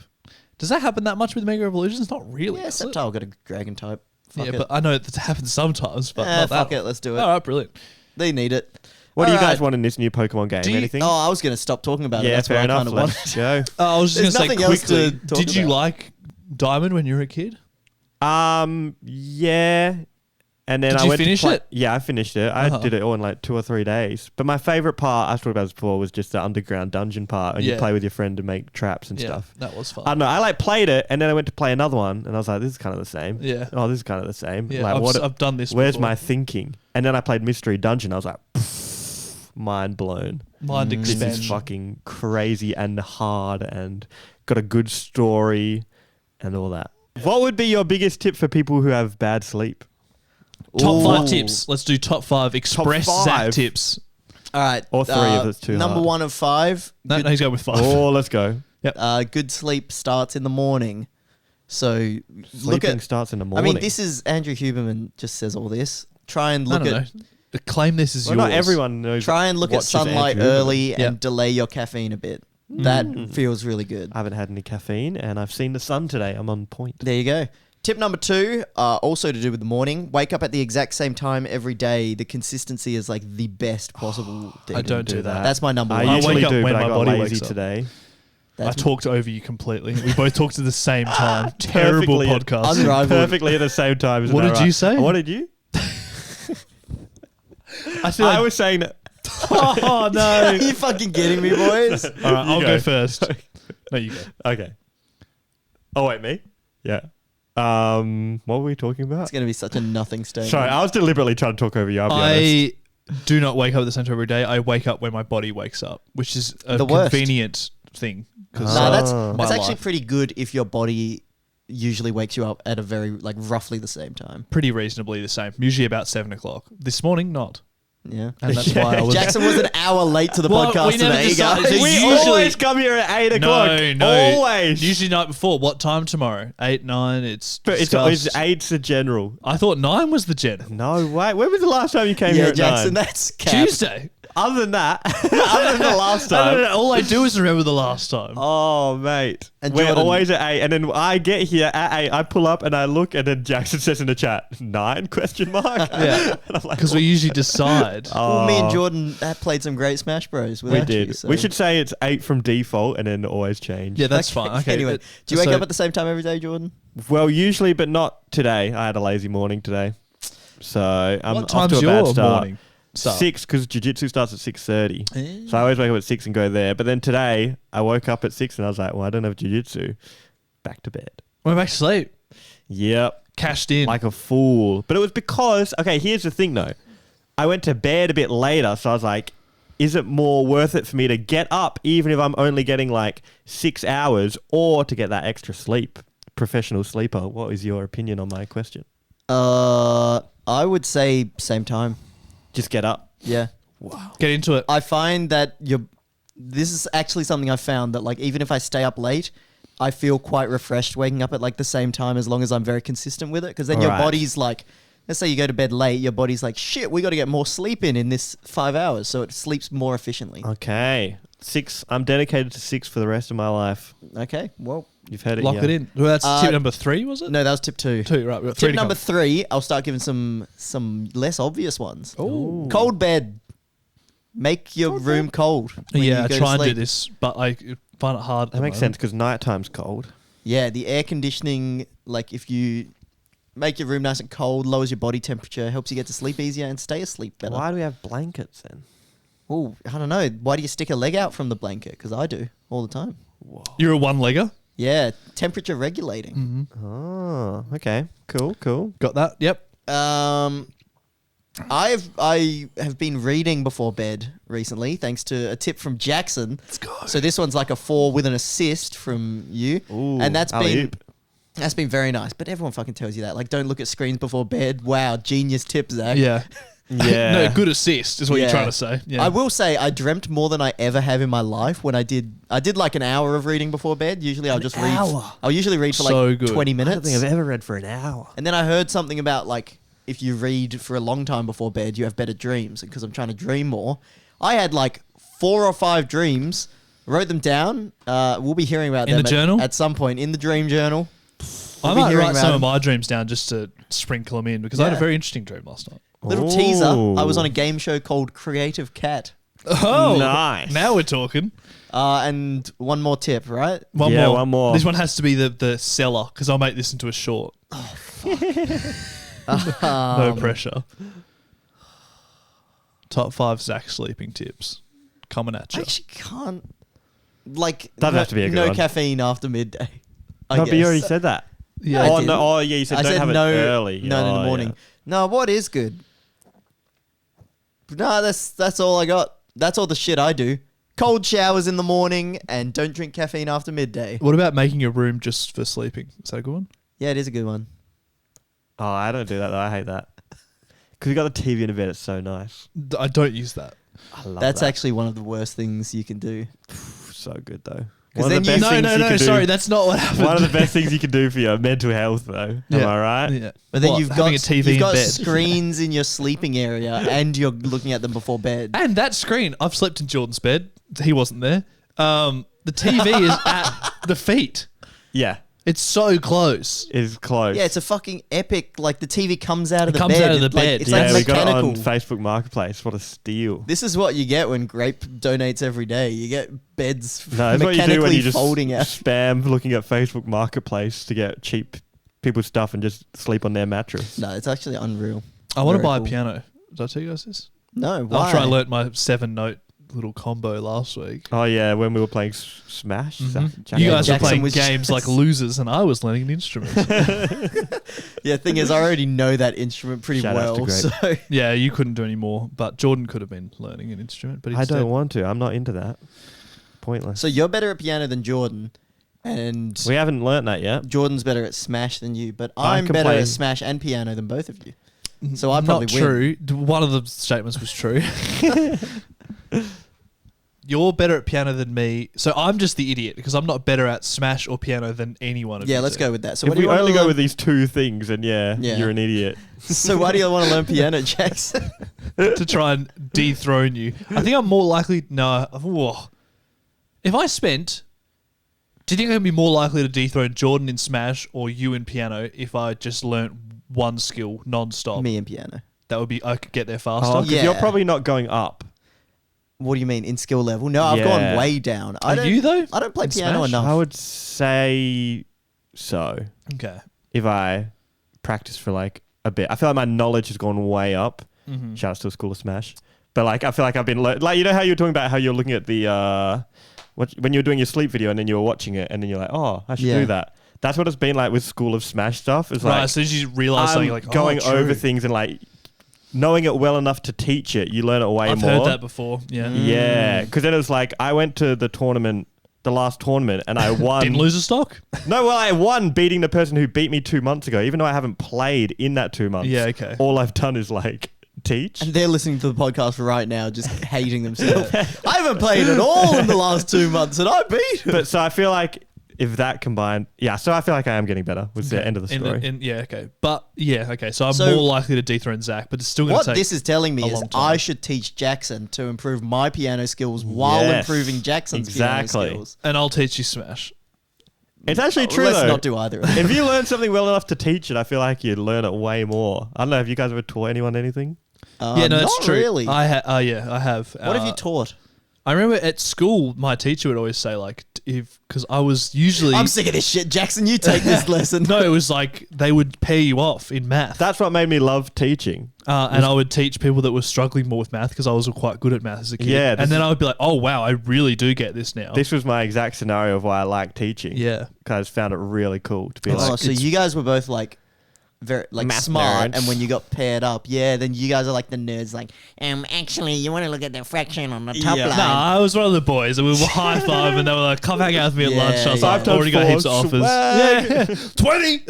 Does that happen that much with Mega Evolutions? Not really. Yeah, does it? Sceptile got a dragon type. Fuck Yeah, it. but I know it happens sometimes, but not that. Fuck it, let's do it. All right, brilliant. They need it. What do you Alright. guys want in this new Pokemon game? Do you- Anything? Oh, I was going to stop talking about it. yeah, That's fair what I enough. kind of wanted. Let's go. I was just There's going to say nothing else quickly, to talk did you about. like Diamond when you were a kid? Yeah. And then Did I you went finish to play, it? Yeah, I finished it. I Uh-huh. did it all in like 2 or 3 days. But my favorite part, I've talked about this before, was just the underground dungeon part, and you Yeah. play with your friend to make traps and Yeah, stuff. that was fun. I don't know. I played it, and then I went to play another one, and I was like, "This is kind of the same." Yeah. Oh, this is kind of the same. Yeah, like, I've done this Where's before. my thinking? And then I played Mystery Dungeon. I was like, mind blown. Mind This is expansion. fucking crazy and hard, and got a good story, and all that. What would be your biggest tip for people who have bad sleep? Top 5 Ooh. tips. Let's do top 5 express Top Zack 5. tips. All right. Or 3 if it's too Number hard. 1 of 5. No, Good, he's going with 5. Oh, let's go. good sleep starts in the morning. So look Sleeping at. starts in the I morning. mean, this is Andrew Huberman just says all this. Try and I look don't at. know. Claim this is well, yours. not everyone knows. Try and look at watches sunlight Andrew Huberman. early Yeah. and delay your caffeine a bit. That feels really good. I haven't had any caffeine, and I've seen the sun today. I'm on point. There you go. Tip number 2, also to do with the morning. Wake up at the exact same time every day. The consistency is like the best possible thing. I don't do that. That's my number I 1. usually wake up do, when but I my got body lazy wakes up. today. I talked over you completely. We both talked at the same time. Terrible Perfectly- podcast. Unrivaled. Perfectly at the same time. Isn't What that did you right? say? What did you? I feel I like, was saying that. oh no. Are you fucking kidding me, boys? All right, I'll You go go. first. No, you go. Okay. Oh wait, me? Yeah. What were we talking about? It's going to be such a nothing statement. Sorry, I was deliberately trying to talk over you. I'll be honest. I do not wake up at the same time every day. I wake up when my body wakes up, which is a The worst. convenient thing. Because No, that's Oh. actually life. pretty good if your body usually wakes you up at a very, like, roughly the same time. pretty reasonably the same. Usually about 7 o'clock. This morning, not. Yeah. And that's why I was. Jackson was an hour late to the Well, podcast we never today, decided- guys. so We usually- always come here at 8 o'clock. No. Always. Usually night before. What time tomorrow? 8, 9. It's. But it's discussed. 8's the general. I thought 9 was the gen. No, wait. When was the last time you came here Yeah, at Jackson, 9? that's cap. Tuesday. Other than that, other than the last I don't time. know, all I do is remember the last time. Oh, mate. And We're Jordan- always at 8. And then I get here at 8. I pull up and I look, and then Jackson says in the chat, 9? Question mark. Yeah. And I'm like, Because we usually decide. Well, me and Oh. Jordan played some great Smash Bros. we without did. You, so. We should say it's 8 from default and then always change. Yeah, that's fine. Okay. Anyway, but- do you wake so- up at the same time every day, Jordan? Well, usually, but not today. I had a lazy morning today. So I'm What off time's to a your bad start. morning? Start? 6, because jiu-jitsu starts at 6:30. So I always wake up at 6 and go there. But then today, I woke up at 6 and I was like, well, I don't have jiu-jitsu. Back to bed. Went back to sleep. Yep. Cashed in. Like a fool. But it was because, okay, here's the thing though. I went to bed a bit later, so I was like, is it more worth it for me to get up even if I'm only getting like 6 hours, or to get that extra sleep? Professional sleeper, what is your opinion on my question? I would say same time. Just get up. Yeah. Get into it. I find that this is actually something I found that, like, even if I stay up late, I feel quite refreshed waking up at like the same time, as long as I'm very consistent with it. Because then your Right. body's like, let's say you go to bed late, your body's like, shit, we got to get more sleep in this 5 hours, so it sleeps more efficiently. Okay. 6. I'm dedicated to 6 for the rest of my life. Okay, well, You've heard it Lock here. it in. Well, that's Uh, tip number 3, was it? no, that was tip 2. 2, right. We've got 3 Tip to number come. 3, I'll start giving some less obvious ones. Ooh. Cold bed. Make your room cold. when Yeah, you I go to try and do sleep. this, but I find it hard. at That the makes moment. sense because nighttime's cold. Yeah, the air conditioning, like if you make your room nice and cold, lowers your body temperature, helps you get to sleep easier and stay asleep better. Why do we have blankets then? Oh, I don't know. Why do you stick a leg out from the blanket? Because I do all the time. You're a one-legger. Yeah, temperature regulating. Oh, okay. Cool. Got that? Yep. I have been reading before bed recently, thanks to a tip from Jackson. Let's go. So this one's like a 4 with an assist from you, Ooh, and that's alley-oop. been very nice. But everyone fucking tells you that. Like, don't look at screens before bed. Wow, genius tip, Zach. Yeah. Yeah. No, good assist is what you're Yeah. trying to say. Yeah. I will say I dreamt more than I ever have in my life when I did like an hour of reading before bed. Usually I'll just read. I'll usually read for So like good. 20 I don't minutes. think I've ever read for an hour. And then I heard something about like if you read for a long time before bed, you have better dreams. Because I'm trying to dream more. I had like 4 or 5 dreams. Wrote them down. We'll be hearing about In them the journal? at some point in the dream journal. I We'll be might hearing write about some of them. my dreams down just to sprinkle them in because I had a Yeah. very interesting dream last night. Little teaser. I was Ooh. on a game show called Creative Cat. Oh, Nice. Now we're talking. And one more tip, right? One Yeah, more. one more. This one has to be the seller because I'll make this into a short. No pressure. Top 5 Zack sleeping tips coming at I you. actually can't. Like, Doesn't have to be a good no one. caffeine after midday. I No, guess. but you already said that. Yeah. I Oh, didn't. no. Oh, yeah, you said I don't said have no, it early. no, in Oh, the morning. yeah. No, what is good? No, that's all I got. That's all the shit I do. Cold showers in the morning and don't drink caffeine after midday. What about making a room just for sleeping? Is that a good one? Yeah, it is a good one. Oh, I don't do that, though. I hate that. Because you got the TV in the bed. It's so nice. I don't use that. I love That's that. actually one of the worst things you can do. So good, though. 'Cause One of the then best you- things No, you can do- sorry, that's not what happened. One of the best things you can do for your mental health, though. Am I right? Yeah. But then What, you've having got a TV you've in got bed. screens in your sleeping area and you're looking at them before bed. And that screen, I've slept in Jordan's bed. He wasn't there. The TV is at the feet. Yeah. It's so close. It's close. Yeah, it's a fucking epic. Like the TV comes out of It the comes bed. out of the It's like- bed, It's yeah, like we got it mechanical. on Facebook Marketplace. What a steal. This is what you get when Grape donates every day. You get beds No, that's what you do mechanically when you just folding out. spam looking at Facebook Marketplace to get cheap people's stuff and just sleep on their mattress. No, it's actually unreal. I want to Very buy cool. a piano. Did I tell you guys this? No, why? After I learnt my 7-note little combo last week. Oh, yeah, when we were playing Smash. Jack- You guys Jackson were playing was games just- like losers, and I was learning an instrument. Yeah, thing is, I already know that instrument pretty Shout out to well. Grape. So Yeah, you couldn't do any more, but Jordan could have been learning an instrument. But I instead, don't want to. I'm not into that. Pointless. so you're better at piano than Jordan, and We haven't learnt that yet. Jordan's better at Smash than you. But I I'm can better play- at Smash and piano than both of you. So I probably not win. true. One of the statements was true. You're better at piano than me, so I'm just the idiot because I'm not better at Smash or piano than any one of you. Yeah, let's two. go with that. So If what do we you want only to go learn? with these two things, then yeah, Yeah. you're an idiot. So why do you want to learn piano, Jackson? to try and dethrone you. I think I'm more likely. No, whoa. If I spent, do you think I'd be more likely to dethrone Jordan in Smash or you in piano if I just learnt one skill non-stop? Me and piano. That would be I could get there faster. Oh, 'cause Yeah. you're probably not going up. What do you mean in skill level? No, I've Yeah. gone way down. I Are don't, you though? I don't play In piano Smash? enough. I would say so. Okay. If I practice for like a bit, I feel like my knowledge has gone way up. Mm-hmm. Shout out to School of Smash. But like, I feel like I've been like, you know how you were talking about how you're looking at the when you were doing your sleep video and then you were watching it and then you're like, oh, I should Yeah. do that. That's what it's been like with School of Smash stuff. It's Right, like as soon as you realise something, I'm like going oh, over true. things and like knowing it well enough to teach it. You learn it way I've more. heard that before. Yeah. Yeah, because then it was like I went to the last tournament, and I won. Didn't lose a stock. No, well, I won beating the person who beat me 2 months ago, even though I haven't played in that 2 months. Yeah, okay. All I've done is like teach. And they're listening to the podcast right now, just hating themselves. I haven't played at all in the last 2 months, and I beat him. But so I feel like if that combined, yeah, so I feel like I am getting better. Was the end of the story. Yeah, okay. But yeah, okay. So I'm So- more likely to dethrone Zack, but it's still going What to take. this is telling me a is long time. I should teach Jackson to improve my piano skills while Yes, improving Jackson's exactly. piano skills. And I'll teach you Smash. It's actually true Let's though. not do either of them. If you learn something well enough to teach it, I feel like you'd learn it way more. I don't know. Have you guys ever taught anyone anything? Yeah, no, that's not true. really. I have. What have you taught? I remember at school, my teacher would always say like, because I was usually. I'm sick of this shit, Jackson. You take this lesson. No, it was like they would pair you off in math. That's what made me love teaching. And I would teach people that were struggling more with math because I was quite good at math as a kid. Yeah, this and then is- I would be like, oh, wow, I really do get this now. This was my exact scenario of why I like teaching. Yeah. Because I just found it really cool to be Oh, like, so you guys were both like very like Math smart, nerds. and when you got paired up, then you guys are like the nerds. Like, actually, you want to look at the fraction on the top line. Nah, I was one of the boys, and we were high five, and they were like, "Come hang out with me at lunch." I was like, Five times "Already got four, heaps of offers." swag. Yeah, 20.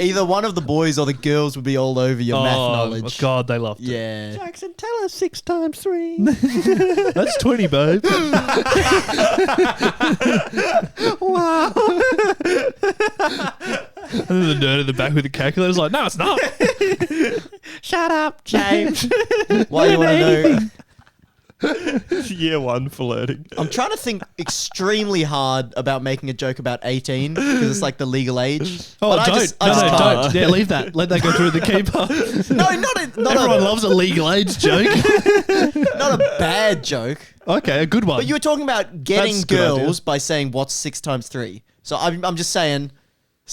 Either one of the boys or the girls would be all over your math Oh knowledge. God, they loved it. Yeah. Jackson, tell us 6 times 3. That's 20, babe. Wow. And then the nerd in the back with the calculator's like, "No, it's not." Shut up, James. Why you want to know? Year 1 flirting. I'm trying to think extremely hard about making a joke about 18 because it's like the legal age. Oh, But I don't. just can't. Don't. Yeah, leave that. Let that go through the keeper. No, Everyone loves a legal age joke. not a bad joke. Okay, a good one. But you were talking about getting That's a good idea. girls by saying what's 6 times 3. So I'm just saying,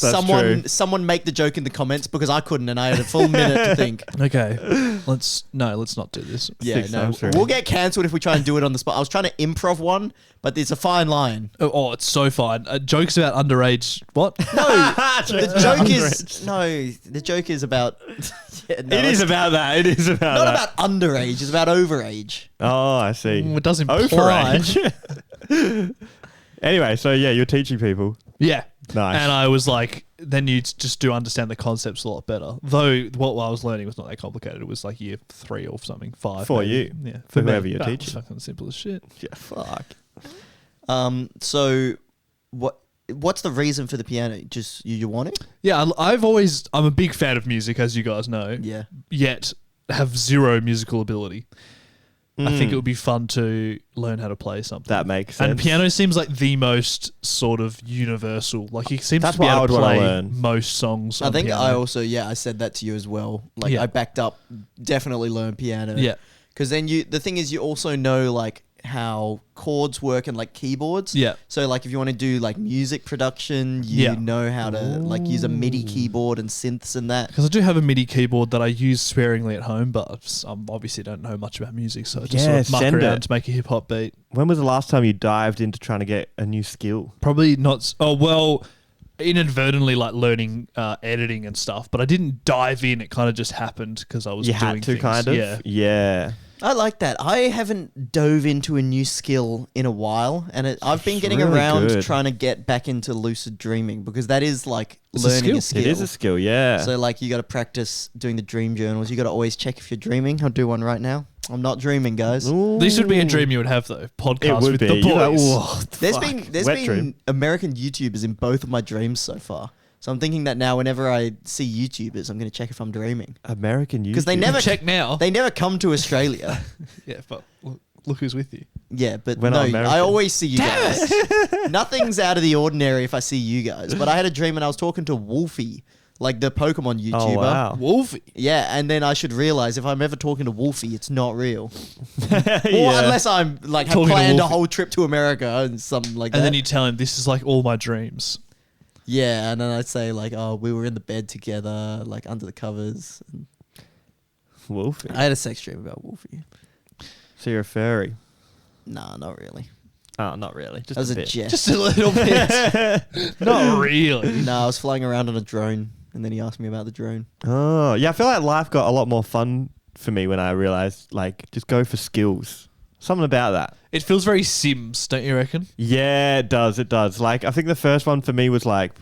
That's true. someone make the joke in the comments because I couldn't and I had a full minute to think. Okay, let's not do this. Yeah, 6 no, times 3. we'll get cancelled if we try and do it on the spot. I was trying to improv one, but it's a fine line. Oh, it's so fine. Jokes about underage. What? No, the joke is about. Yeah, no, It is it's about that. It is about not that. about underage. It's about overage. Oh, I see. It does imply. Overage. Anyway, so yeah, you're teaching people. Yeah. Nice. And I was like, then you just do understand the concepts a lot better. Though what I was learning was not that complicated. It was like year 3 or something, 5. For maybe. you. Yeah. For me. whoever you're That was teaching. fucking simple as shit. Yeah, fuck. So what's the reason for the piano? Just you want it? Yeah, I'm a big fan of music, as you guys know. Yeah. Yet have zero musical ability. I think it would be fun to learn how to play something. That makes sense. And piano seems like the most sort of universal. Like he seems That's to be what I able to would wanna play learn. most songs. I on think piano. I also I said that to you as well. Like Yeah. I backed up. Definitely learn piano. Yeah. Because then the thing is you also know like how chords work and like keyboards. Yeah. So like if you want to do like music production, you Yeah. know how to like use a MIDI keyboard and synths and that. Because I do have a MIDI keyboard that I use sparingly at home, but I obviously don't know much about music, so I just sort of muck send around it. to make a hip hop beat. When was the last time you dived into trying to get a new skill? Probably not. Oh well, inadvertently like learning editing and stuff, but I didn't dive in. It kind of just happened because I was You doing had to, things. kind of. Yeah. Yeah. I like that. I haven't dove into a new skill in a while, and I've been getting really around good. trying to get back into lucid dreaming because that is like It's a learning skill. It is a skill, yeah. So like you got to practice doing the dream journals. You got to always check if you're dreaming. I'll do one right now. I'm not dreaming, guys. This would be a dream you would have though. Podcast It would with be. the You're like, boys. "Whoa, There's fuck." been Wet dream. American YouTubers in both of my dreams so far. So I'm thinking that now whenever I see YouTubers, I'm going to check if I'm dreaming American because they YouTube. never Check now. They never come to Australia. Yeah, but look who's with you. Yeah, but We're no, not American. I always see you guys. Nothing's out of the ordinary if I see you guys. But I had a dream and I was talking to Wolfie, like the Pokemon YouTuber. Oh, wow. Wolfie. Yeah, and then I should realize if I'm ever talking to Wolfie, it's not real. Yeah. Or unless I'm like have Talking to planned a Wolfie. whole trip to America and something like that. And then you tell him this is like all my dreams. Yeah, and then I'd say like, oh, we were in the bed together, like under the covers. Wolfie. I had a sex dream about Wolfie. So you're a furry. Nah, not really. Oh, not really. Just That was a bit. jest. Just a little bit. Not really. No, I was flying around on a drone, and then he asked me about the drone. Oh, yeah. I feel like life got a lot more fun for me when I realized, like, just go for skills. Something about that. It feels very Sims, don't you reckon? Yeah, it does. It does. Like, I think the first one for me was like,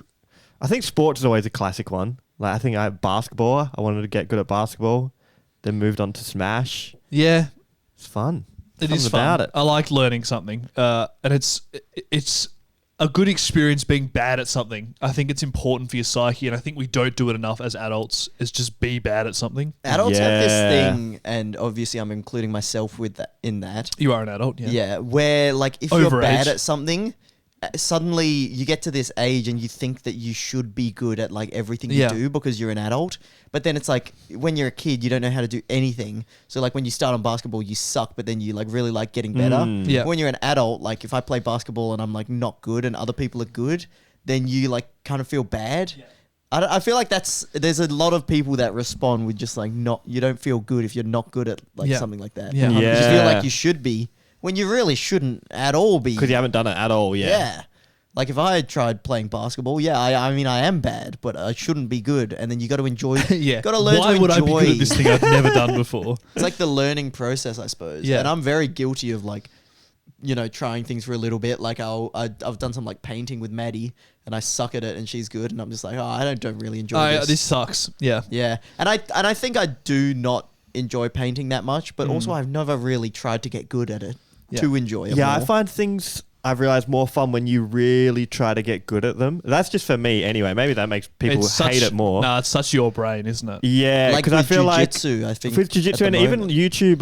I think sports is always a classic one. Like, I think basketball. I wanted to get good at basketball. Then moved on to Smash. Yeah, It's fun. it Something is fun. about it. I like learning something, and it's a good experience being bad at something. I think it's important for your psyche, and I think we don't do it enough as adults. Is just be bad at something. Adults have this Yeah. thing, and obviously I'm including myself with that in that. You are an adult, yeah. Yeah, where like if you're Overage. bad at something, suddenly you get to this age and you think that you should be good at like everything Yeah. you do because you're an adult. But then it's like when you're a kid, you don't know how to do anything. So like when you start on basketball, you suck, but then you like really like getting better. Yeah. When you're an adult, like if I play basketball and I'm like not good and other people are good, then you like kind of feel bad. I feel like there's a lot of people that respond with just like you don't feel good if you're not good at like Yeah. something like that. Yeah. You just Yeah. feel like you should be when you really shouldn't at all be. Because you haven't done it at all yet. Yeah. Like if I had tried playing basketball, yeah, I mean I am bad, but I shouldn't be good. And then you got to enjoy. Yeah. Got to learn Why to would I enjoy. be good at this thing I've never done before? It's like the learning process, I suppose. Yeah. And I'm very guilty of like, trying things for a little bit. Like I've done some like painting with Maddie, and I suck at it, and she's good, and I'm just like, oh, I don't really enjoy this. This sucks. Yeah. Yeah, and I think I do not enjoy painting that much, but also I've never really tried to get good at it to enjoy it. Yeah, more. I find things I've realized more fun when you really try to get good at them. That's just for me anyway. Maybe that makes people hate it more. Nah, it's such your brain, isn't it? Yeah, like because I feel jiu-jitsu, I think with jiu-jitsu and even YouTube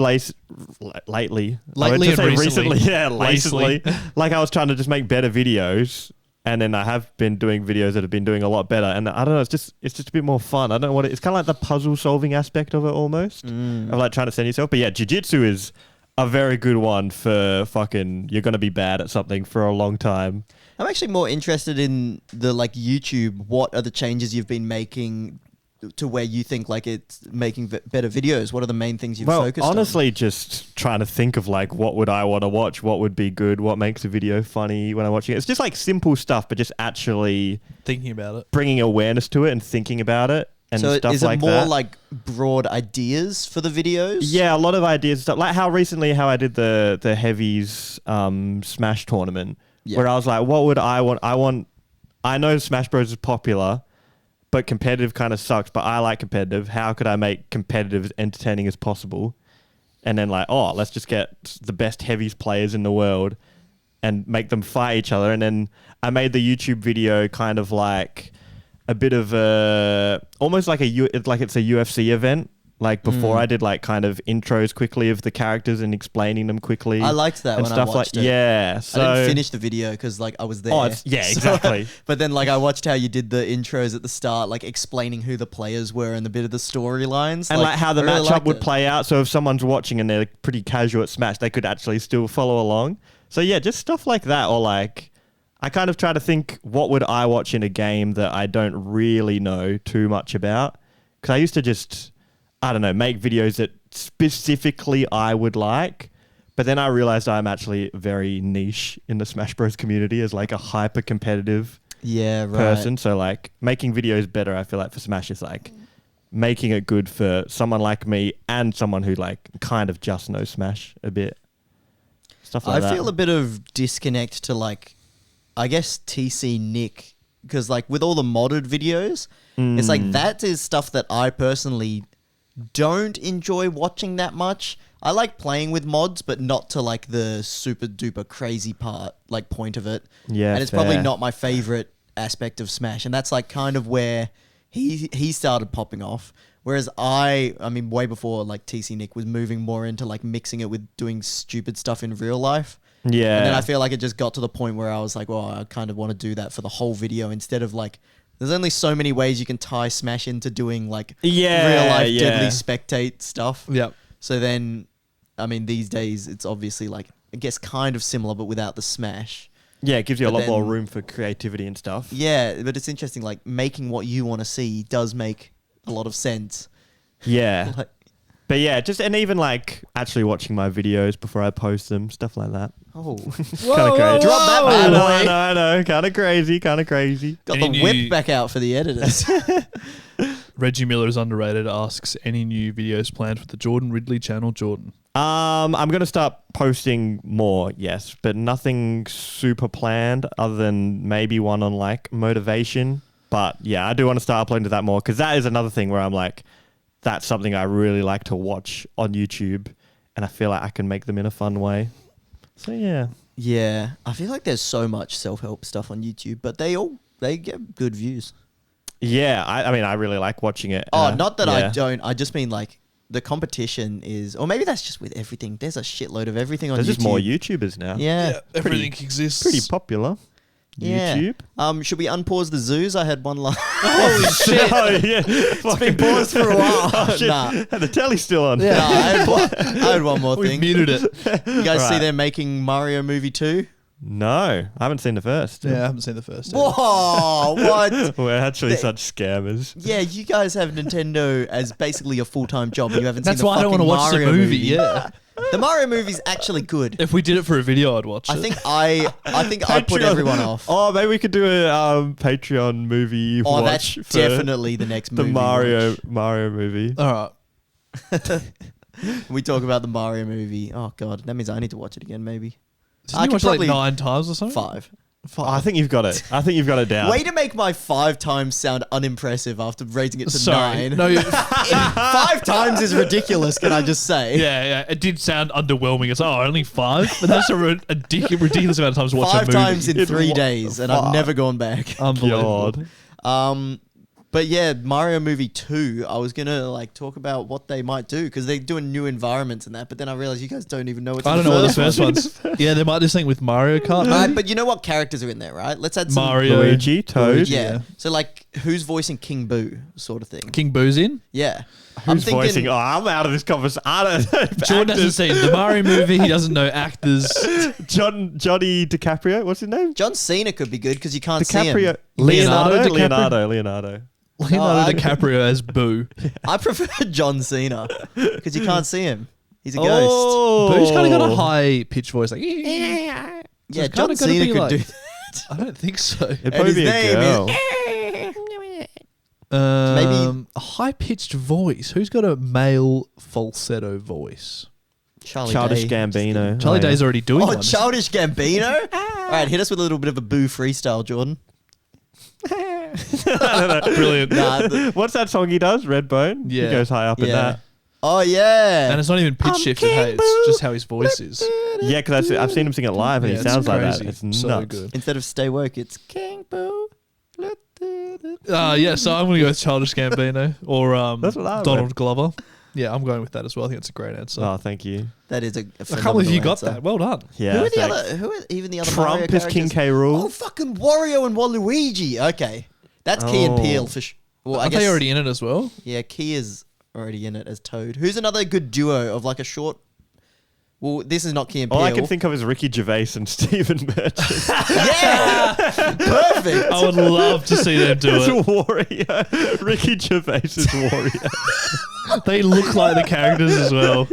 lately. I would Lately just and say recently. Yeah, recently. Like I was trying to just make better videos, and then I have been doing videos that have been doing a lot better. And I don't know, it's just a bit more fun. I don't know what it's kind of like the puzzle solving aspect of it almost. Of like trying to send yourself. But yeah, jiu-jitsu is a very good one for fucking you're gonna be bad at something for a long time. I'm actually more interested in the like YouTube. What are the changes you've been making to where you think like it's making better videos? What are the main things you've focused on? Honestly, just trying to think of like what would I want to watch, what would be good, what makes a video funny when I'm watching it. It's just like simple stuff, but just actually Thinking about it. bringing awareness to it and thinking about it. And So stuff is it like more that. like broad ideas for the videos? Yeah, a lot of ideas and stuff. Like how I did the heavies Smash tournament, where I was like, what would I want? I know Smash Bros is popular, but competitive kind of sucks. But I like competitive. How could I make competitive as entertaining as possible? And then like, let's just get the best heavies players in the world and make them fight each other. And then I made the YouTube video kind of like a bit of almost like it's a UFC event. Like before I did like kind of intros quickly of the characters and explaining them quickly. I liked that and when stuff I watched like, it. Yeah. So I didn't finish the video because like I was there. yeah, So- exactly. but then like I watched how you did the intros at the start, like explaining who the players were and a bit of the storylines. And like how the I really matchup liked would it. play out. So if someone's watching and they're pretty casual at Smash, they could actually still follow along. So yeah, just stuff like that. Or like, I kind of try to think, what would I watch in a game that I don't really know too much about? Because I used to just, I don't know, make videos that specifically I would like. But then I realized I'm actually very niche in the Smash Bros community as like a hyper competitive person. So like making videos better, I feel like for Smash is like making it good for someone like me and someone who like kind of just knows Smash a bit. Stuff like that. I feel a bit of disconnect to like, I guess TC Nick, because like with all the modded videos, it's like that is stuff that I personally don't enjoy watching that much. I like playing with mods, but not to like the super duper crazy point of it. Yeah, and it's probably fair. not my favorite aspect of Smash, and that's like kind of where he started popping off. Whereas I mean, way before like TC Nick was moving more into like mixing it with doing stupid stuff in real life. Yeah. And then I feel like it just got to the point where I was like, well, I kind of want to do that for the whole video instead of like, there's only so many ways you can tie Smash into doing like real life deadly spectate stuff. Yep. So then, I mean, these days it's obviously like, I guess kind of similar, but without the Smash. Yeah, it gives you a But lot more then- room for creativity and stuff. Yeah, but it's interesting, like making what you want to see does make a lot of sense. Yeah. Like, But yeah, just and even like actually watching my videos before I post them, stuff like that. oh, Kind of crazy. Drop that bad boy. I know. Kind of crazy. Got Any the whip new- back out for the editors. Reggie Miller is underrated. Asks any new videos planned for the Jordan Ridley channel. Jordan. I'm gonna start posting more, yes, but nothing super planned other than maybe one on like motivation. But yeah, I do want to start uploading to that more because that is another thing where I'm like, that's something I really like to watch on YouTube, and I feel like I can make them in a fun way. So yeah. Yeah, I feel like there's so much self-help stuff on YouTube, but they get good views. Yeah, I mean, I really like watching it. Oh, not that I yeah. don't. I just mean like the competition is, or maybe that's just with everything. There's a shitload of everything on There's YouTube. just more YouTubers now. Yeah. everything exists. Pretty popular. Yeah. YouTube. Should we unpause the zoos? I had one line. Holy shit! Oh, yeah. It's been paused for a while. Oh, shit. Nah. And the telly's still on. I had one more We've thing. muted it. You guys see Right. they're making Mario movie 2? No, I haven't seen the first. Yeah, I haven't seen the first. Whoa, what? We're actually such scammers. Yeah, you guys have Nintendo as basically a full-time job and you haven't That's seen the why I don't fucking want to watch Mario the movie. Yeah. The Mario movie's actually good. If we did it for a video, I'd watch it. I think I put Patreon. everyone off. Oh, maybe we could do a Patreon movie Oh, watch that's for definitely the next the movie. Mario watch. Mario movie. All right. We talk about the Mario movie. Oh god, that means I need to watch it again. Maybe Didn't you watch it like 9 times or something? 5. Oh, I think you've got it. I think you've got it down. Way to make my 5 times sound unimpressive after raising it to Sorry. 9. No, you, 5 times is ridiculous. Can I just say? yeah. It did sound underwhelming. It's only 5, but that's a ridiculous amount of times to watch 5 a movie. times in In 3 what days, the and I've fuck? never gone back. Unbelievable. God. But yeah, Mario movie 2, I was gonna like talk about what they might do because they're doing new environments and that. But then I realized you guys don't even know what's I in don't know what the first first ones. Yeah, they might do something with Mario Kart. Right, maybe? but you know what characters are in there, right? Let's add some Mario, Luigi, Toad. Luigi, Yeah. So like, who's voicing King Boo, sort of thing. King Boo's in. Yeah. Who's voicing? Oh, I'm out of this conversation. I don't know. Jordan hasn't seen the Mario movie. He doesn't know actors. Johnny DiCaprio. What's his name? John Cena could be good because you can't see DiCaprio. him. Leonardo DiCaprio? Leonardo. Leonardo I- DiCaprio as Boo. I prefer John Cena because you can't see him. He's a ghost. Oh. Boo's kind of got a high pitched voice, like. Yeah, it's John kinda gotta Cena be could like- do. I don't think so. It'd And probably his be a name girl. Maybe- A high pitched voice. Who's got a male falsetto voice? Childish Day. Gambino. Charlie Oh, yeah. Day's already doing Oh, one. Childish Gambino. All right, hit us with a little bit of a Boo freestyle, Jordan. Brilliant. Nah, What's that song he does? Redbone? Yeah. He goes high up in yeah. that. Oh yeah. And it's not even pitch shifted. Hey, it's just how his voice is. Yeah, because I've seen him sing it live and Yeah, he it's sounds like that. crazy. It's So nuts. good. Instead of Stay Woke, it's King Boo. Yeah, so I'm going to go with Childish Gambino or That's what I Donald went. Glover. Yeah, I'm going with that as well. I think it's a great answer. Oh, thank you. That is a I can't phenomenal believe you got answer. that. Well done. Yeah. Who are the thanks. other? Who are even the other? Mario Trump is King characters? K. Rool. Oh, fucking Wario and Waluigi. Okay, that's Key and Oh. Peele for sure. Well, I Are guess they already in it as well? Yeah, Key is already in it as Toad. Who's another good duo of like a short? Well, this is not Key and Peele. All I can think of is Ricky Gervais and Stephen Merchant. Yeah, perfect. I would love to see them do As it. Warrior. Ricky Gervais is Warrior. They look like the characters as well.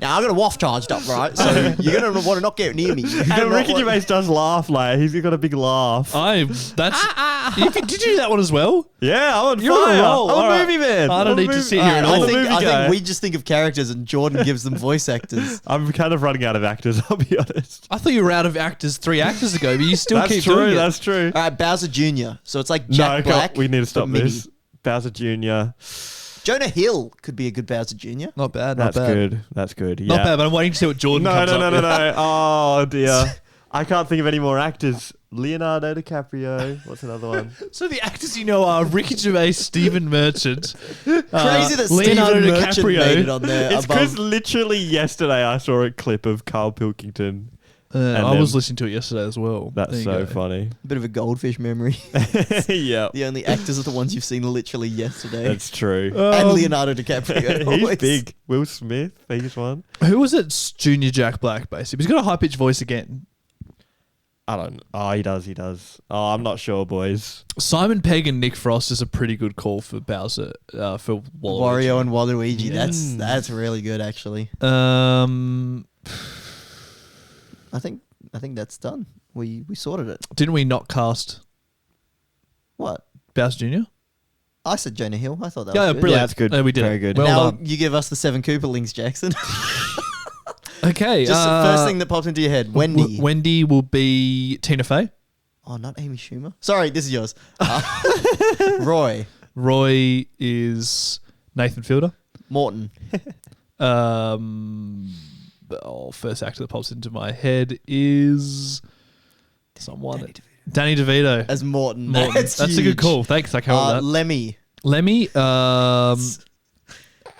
Now I'm gonna waft charged up, right? So you're gonna want to not get near me. You're gonna And not Ricky want- Gervais does laugh. Like he's got a big laugh. Did you do that one as well? Yeah, I'm on You're on a fire. roll. I'm All a right. movie man. I don't I'm a need to movie- sit here at I'm all. a movie I guy. think we just think of characters and Jordan gives them voice actors. I'm kind of running out of actors. I'll be honest. I thought you were out of actors 3 actors ago, but you still That's keep true. doing it. That's true. All right, Bowser Jr. So it's like No, Jack Black. we need to stop but mini. this. Bowser Jr. Jonah Hill could be a good Bowser Jr. Not bad, not That's bad. good. That's good. Yeah. Not bad, but I'm waiting to see what Jordan No, comes no, up no, no, with. no. Oh dear. I can't think of any more actors. Leonardo DiCaprio. What's another one? So the actors you know are Ricky Gervais, Stephen Merchant, Crazy that Leonardo Stephen Merchant DiCaprio. made it on there. It's above- because literally yesterday I saw a clip of Carl Pilkington. I was then- listening to it yesterday as well. That's There you so go. funny. Bit of a goldfish memory. Yeah, The only actors are the ones you've seen literally yesterday. that's true. And Leonardo DiCaprio. He's always. big. Will Smith, he's one. Who was it? Junior Jack Black, basically. He's got a high pitched voice again. I don't. Oh, he does. Oh, I'm not sure, boys. Simon Pegg and Nick Frost is a pretty good call for Bowser, for Waluigi. Wario and Waluigi. That's really good, actually. I think that's done. We sorted it. Didn't we not cast What? Bowser Jr.? I said Jonah Hill. I thought that Yeah, was good. brilliant. Yeah, that's good. No, we did. Very it. good. Well now done. you give us the 7 Koopalings, Jackson. Okay. Just the first thing that popped into your head. Wendy. Wendy will be Tina Fey. Oh, not Amy Schumer. Sorry, this is yours. Roy. Roy is Nathan Fielder. Morton. First actor that pops into my head is someone. Danny DeVito. As Morton. Morton. That's a good huge. call. Thanks. I can't that. Lemmy. Lemmy.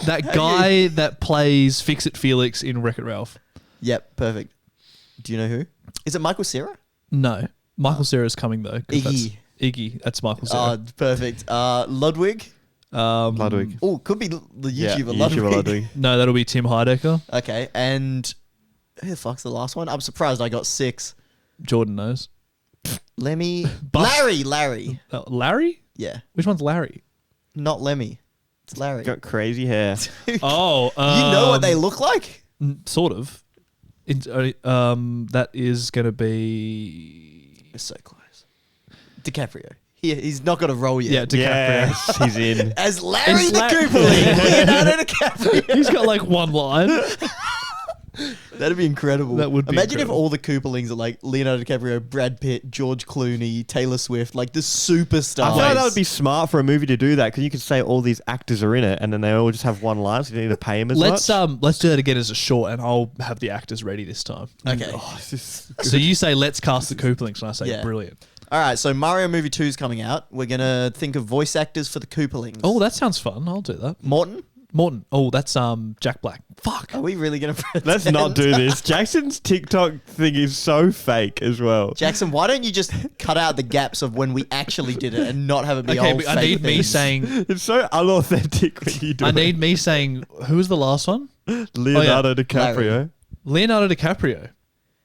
That guy that plays Fix It Felix in Wreck-It Ralph. Yep, perfect. Do you know who? Is it Michael Cera? No. Michael Cera's coming though. 'cause Iggy. Iggy. That's Michael Oh, Cera. perfect. Ludwig. Ludwig. Oh, could be the Yeah, YouTuber Ludwig. Ludwig. No, that'll be Tim Heidecker. Okay, and who the fuck's the last one? I'm surprised I got 6. Jordan knows. Lemmy. Buff. Larry. Larry? Yeah. Which one's Larry? Not Lemmy. It's Larry. Got crazy hair. Oh, You know what they look like? sort of. That is going to be It's so close. DiCaprio. He's not got a role yet. yeah, DiCaprio. Yes, he's in. As Larry It's the Cooperling. Leonardo DiCaprio. He's got like one line. That'd be incredible. That would be Imagine incredible. if all the Cooperlings are like Leonardo DiCaprio, Brad Pitt, George Clooney, Taylor Swift, like the superstars. I feel like that would be smart for a movie to do that because you could say all these actors are in it and then they all just have one line, so you don't need to pay them as Let's much. let's do that again as a short, and I'll have the actors ready this time. Okay. This is So you say let's cast the Cooperlings, and I say Yeah. brilliant. All right, so Mario Movie 2 is coming out. We're going to think of voice actors for the Cooperlings. Oh, that sounds fun. I'll do that. Morton? Oh, that's Jack Black. Fuck. Are we really going to pretend? Let's not do this. Jackson's TikTok thing is so fake as well. Jackson, why don't you just cut out the gaps of when we actually did it and not have it be Okay, old but I fake need me things? saying. It's so unauthentic when you do I it. need me saying. Who was the last one? Leonardo DiCaprio. Larry. Leonardo DiCaprio.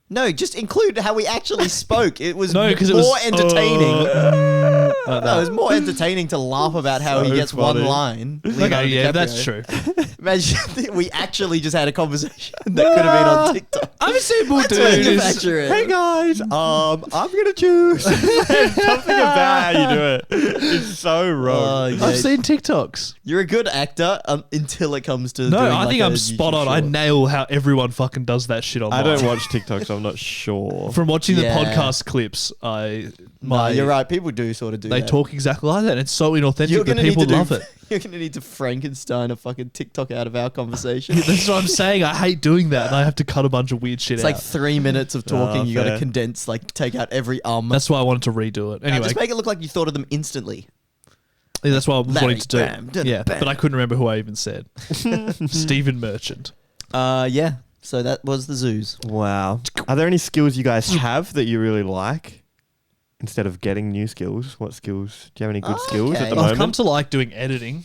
No, just include how we actually spoke. It was No, because it more was entertaining. No, it was more entertaining to laugh about how he So gets funny. one line. Leonardo Okay, yeah, DiCaprio. that's true. Imagine that we actually just had a conversation that could have been on TikTok. I'm a simple Let's dude. manufacture it. Hey guys, I'm gonna choose something about how you do it. It's so wrong. Yeah. I've seen TikToks. You're a good actor until it comes to No, doing I like think a I'm YouTube spot on. I short. nail how everyone fucking does that shit online. I don't watch TikTok, so I'm not sure. From watching Yeah. the podcast clips, No, you're right. People do sort of do They that. talk exactly like that. And it's so inauthentic You're that gonna people need to love do, it. You're going to need to Frankenstein a fucking TikTok out of our conversation. That's what I'm saying. I hate doing that, and I have to cut a bunch of weird shit It's out. like 3 minutes of talking. Oh, You got to fair. condense, like take out every That's why I wanted to redo it. Now, Anyway, just make it look like you thought of them instantly. yeah, that's what I was Larry, wanting to do. bam, dun, Yeah, bam. but I couldn't remember who I even said. Stephen Merchant. Yeah. So that was the zoos. Wow. Are there any skills you guys have that you really like? Instead of getting new skills, what skills? Do you have any good skills at Okay. the I've I've come moment? to like doing editing.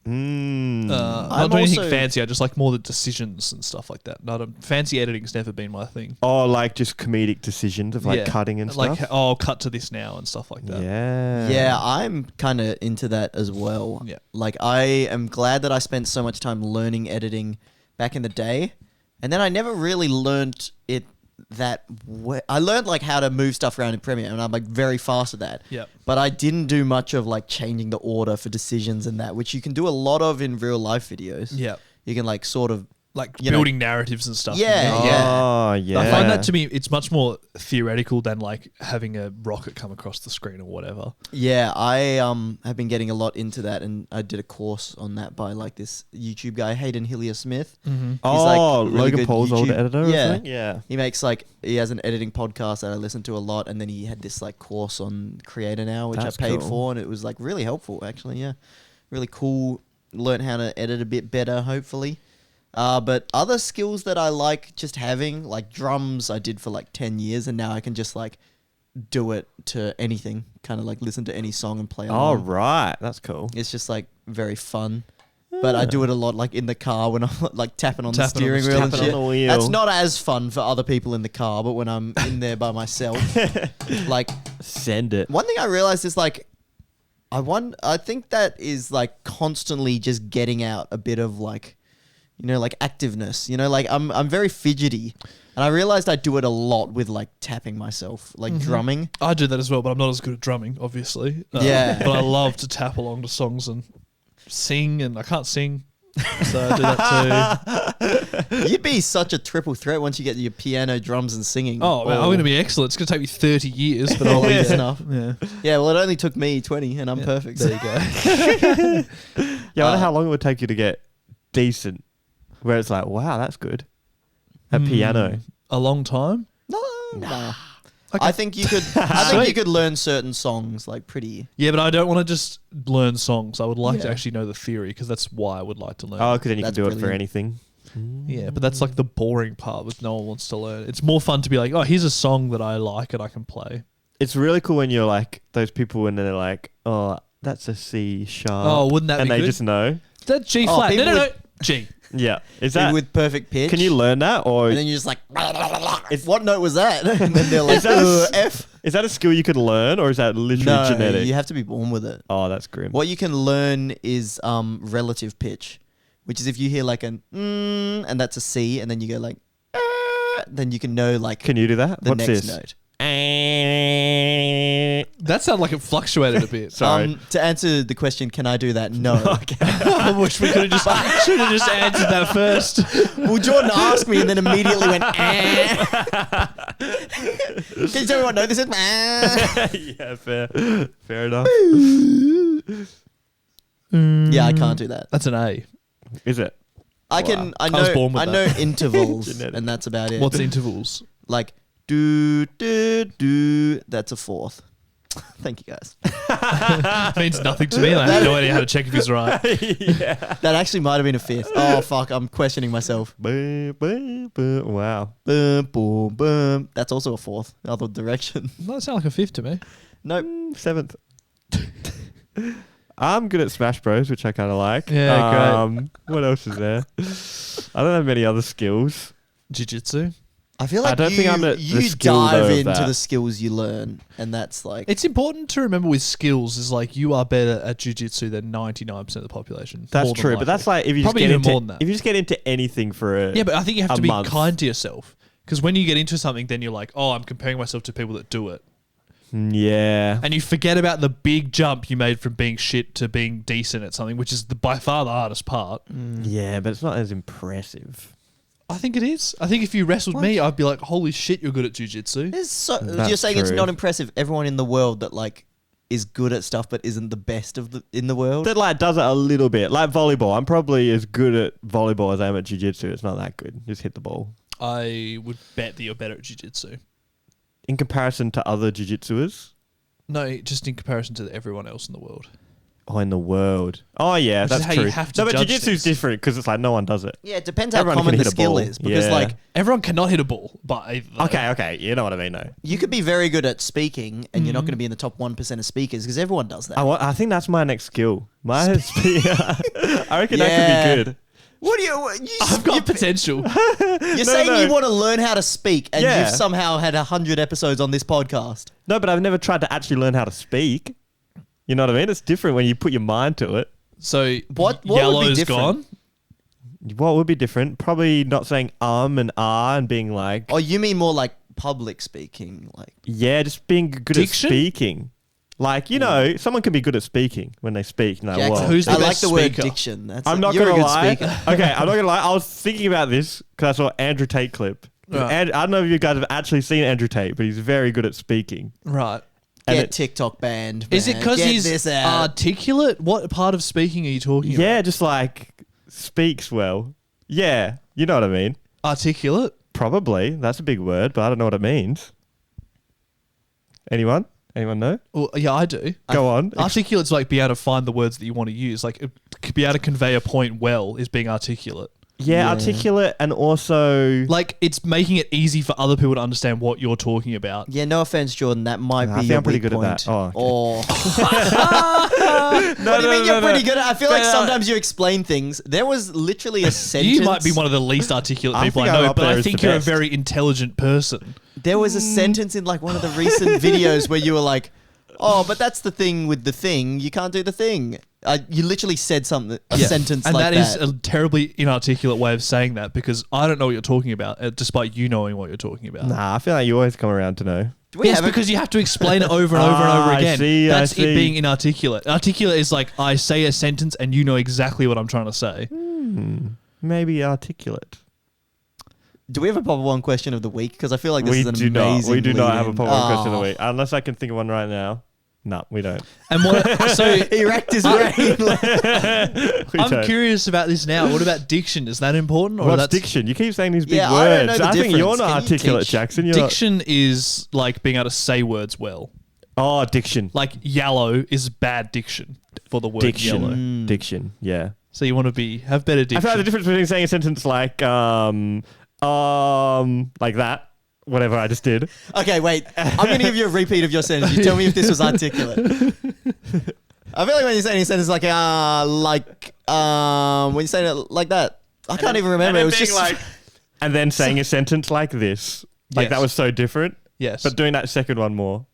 Mm. Not I'm doing anything also- fancy. I just like more the decisions and stuff like that. Fancy editing's never been my thing. Oh, like just comedic decisions of like Yeah. cutting and like, stuff? oh, cut to this now and stuff like that. Yeah. Yeah, I'm kind of into that as well. Yeah. Like, I am glad that I spent so much time learning editing back in the day. And then I never really learned it that way. I learned, like, how to move stuff around in Premiere, and I'm, like, very fast at that. Yep. But I didn't do much of, like, changing the order for decisions and that, which you can do a lot of in real life videos. Yep. You can, like, sort of... Like You know- building narratives and stuff. Yeah, you know? yeah. Oh, yeah. I find that to me, it's much more theoretical than like having a rocket come across the screen or whatever. Yeah, I have been getting a lot into that, and I did a course on that by like this YouTube guy, Hayden Hillier Smith. Mm-hmm. Oh, really Logan good Paul's old YouTube- editor or Yeah. something? Yeah. He makes like he has an editing podcast that I listen to a lot, and then he had this like course on Creator Now, which That's I paid cool. for, and it was like really helpful actually. Yeah, really cool. Learn how to edit a bit better, hopefully. But other skills that I like just having, like drums, I did for like 10 years, and now I can just like do it to anything, kind of like listen to any song and play Oh, along. right. That's cool. It's just like very fun. But I do it a lot like in the car when I'm like tapping on the Tapping on the steering wheel and tapping on shit. the wheel. That's not as fun for other people in the car, but when I'm in there by myself, like Send it. one thing I realized is like I think that is like constantly just getting out a bit of like, you know, like activeness. You know, like I'm very fidgety, and I realized I do it a lot with like tapping myself, like drumming. I do that as well, but I'm not as good at drumming, obviously. Yeah. But I love to tap along to songs and sing, and I can't sing. So I do that too. You'd be such a triple threat once you get your piano, drums, and singing. Oh, man, I'm going to be excellent. It's going to take me 30 years, but I'll be That's there. enough. Yeah. Yeah, well, it only took me 20, and I'm perfect. There you go. Yeah, I wonder how long it would take you to get decent, where it's like, wow, that's good. At piano. A long time? Nah. Okay. I think you could. I think you could learn certain songs like pretty. Yeah, but I don't want to just learn songs. I would like to Yeah. actually know the theory, because that's why I would like to learn. Oh, because then you can That's do it for brilliant. anything. Yeah, but that's like the boring part with no one wants to learn. It's more fun to be like, oh, here's a song that I like and I can play. It's really cool when you're like, those people when they're like, oh, that's a C sharp. Oh, wouldn't that and be they good? just know. That G Oh, flat. No, people no, no. would- G. Yeah. Is that with perfect pitch. Can you learn that, or And then you're just like, what note was that? And then they're like, F. is that a skill you can learn, or is that literally No, genetic? you have to be born with it. Oh, that's grim. What you can learn is relative pitch, which is if you hear like an and that's a C, and then you go like, then you can know like Can you do that? the What's next this? note. That sounded like it fluctuated a bit. Sorry. To answer the question, can I do that? No. I wish we could have should have just answered that first. Well, Jordan asked me and then immediately went, Can you tell me what note this is? Yeah, fair enough. Yeah, I can't do that. That's an A. Is it? I was born with I know that. intervals, Genetic. and that's about it. What's intervals? Like do do do? That's a fourth. Thank you guys. Means nothing to me. And I have no idea how to check if he's right. Yeah. That actually might have been a fifth. Oh fuck! I'm questioning myself. Wow. Boom, boom, boom. That's also a fourth. Other direction. That sounds like a fifth to me. Nope. 7th. I'm good at Smash Bros, which I kind of like. Yeah, great. What else is there? I don't have many other skills. Jiu-jitsu. I feel like I don't think I'm at the you skill, dive though, of into that. the skills you learn, and that's like It's important to remember with skills is like you are better at jiu-jitsu than 99% of the population. That's more than true, likely. but that's like if you Probably just get even into more than that. if you just get into anything for a Yeah, but I think you have a to be month. kind to yourself. Because when you get into something, then you're like, oh, I'm comparing myself to people that do it. Yeah. And you forget about the big jump you made from being shit to being decent at something, which is by far the hardest part. Yeah, but it's not as impressive. I think it is. I think if you wrestled me, I'd be like, holy shit, you're good at jiu-jitsu. There's so, That's you're saying it's true. not impressive. Everyone in the world that like is good at stuff but isn't the best in the world. That like does it a little bit. Like volleyball. I'm probably as good at volleyball as I am at jiu-jitsu. It's not that good. Just hit the ball. I would bet that you're better at jiu-jitsu. In comparison to other jiu-jitsuers? No, just in comparison to everyone else in the world. Oh, in the world. Oh, yeah, Which is that's how true. you have to No, but judge jiu-jitsu's things. different because it's like no one does it. Yeah, it depends how Everyone common can the hit a skill ball. is. Because Yeah. like Everyone cannot hit a ball, but either. Okay. You know what I mean, though. you could be very good at speaking and you're not going to be in the top 1% of speakers because everyone does that. I think that's my next skill. I reckon that Yeah. could be good. What do you I've got potential. you're saying no. you want to learn how to speak and Yeah. you've somehow had 100 episodes on this podcast. No, but I've never tried to actually learn how to speak. You know what I mean? It's different when you put your mind to it. So What would be yellow's different? gone. What would be different? Probably not saying and ah and being like, Oh, you mean more like public speaking, like yeah, just being good Diction? at speaking. Like, you know, someone can be good at speaking when they speak. No, Jackson. well, Who's the I like best the word speaker? diction. That's I'm not you're gonna a good lie. speaker. Okay, I'm not gonna lie. I was thinking about this because I saw Andrew Tate clip. Right. And I don't know if you guys have actually seen Andrew Tate, but he's very good at speaking. Right. And Get it- TikTok banned. Is it man. because Get he's this out. articulate? What part of speaking are you talking about? Yeah, just like speaks well. Yeah, you know what I mean. Articulate? Probably. That's a big word, but I don't know what it means. Anyone? Anyone know? Well, yeah, I do. Go on. Articulate's like be able to find the words that you want to use. Like be able to convey a point well is being articulate. Yeah, Yeah. articulate and also Like it's making it easy for other people to understand what you're talking about. Yeah, no offense, Jordan. That might Nah, I be think your I'm pretty weak good at point. that. Oh, okay. What do you mean you're pretty good at? I feel like No, no. sometimes you explain things. There was literally a sentence. You might be one of the least articulate I people I think I'm know, up but there I as think the you're best. a very intelligent person. There was a sentence in like one of the recent videos where you were like, "Oh, but that's the thing with the thing. You can't do the thing." You literally said something, a sentence and like that that. is a terribly inarticulate way of saying that because I don't know what you're talking about, despite you knowing what you're talking about. Nah, I feel like you always come around to know. Do we Yes, have a- because you have to explain it over and over and Ah, over I again. see, I That's it see. being inarticulate. Articulate is like I say a sentence and you know exactly what I'm trying to say. Maybe articulate. Do we have a Pop One question of the week? Because I feel like this We is an do not. amazing We do not have a lead-in. pop question of Oh. the week. Unless I can think of one right now. No, we don't. And what, so He racked his brain. We I'm don't. curious about this now. What about diction? Is that important? Or What's that's, diction? You keep saying these big Yeah, I don't know words. the I think you're difference. not Can you articulate, teach? Jackson. You're Diction is like being able to say words well. Not. Oh, diction. Like yellow is bad diction for the word Diction. yellow. Diction. Yeah. So you want to have better I diction. feel like the difference between saying a sentence like that, whatever I just did. Okay, wait. I'm going to give you a repeat of your sentence. You tell me if this was articulate. I feel like when you're saying a sentence like, when you're saying it like that. I can't even remember. It was just like, and then saying a sentence like this. Like, Yes. that was so different. Yes. But doing that second one more.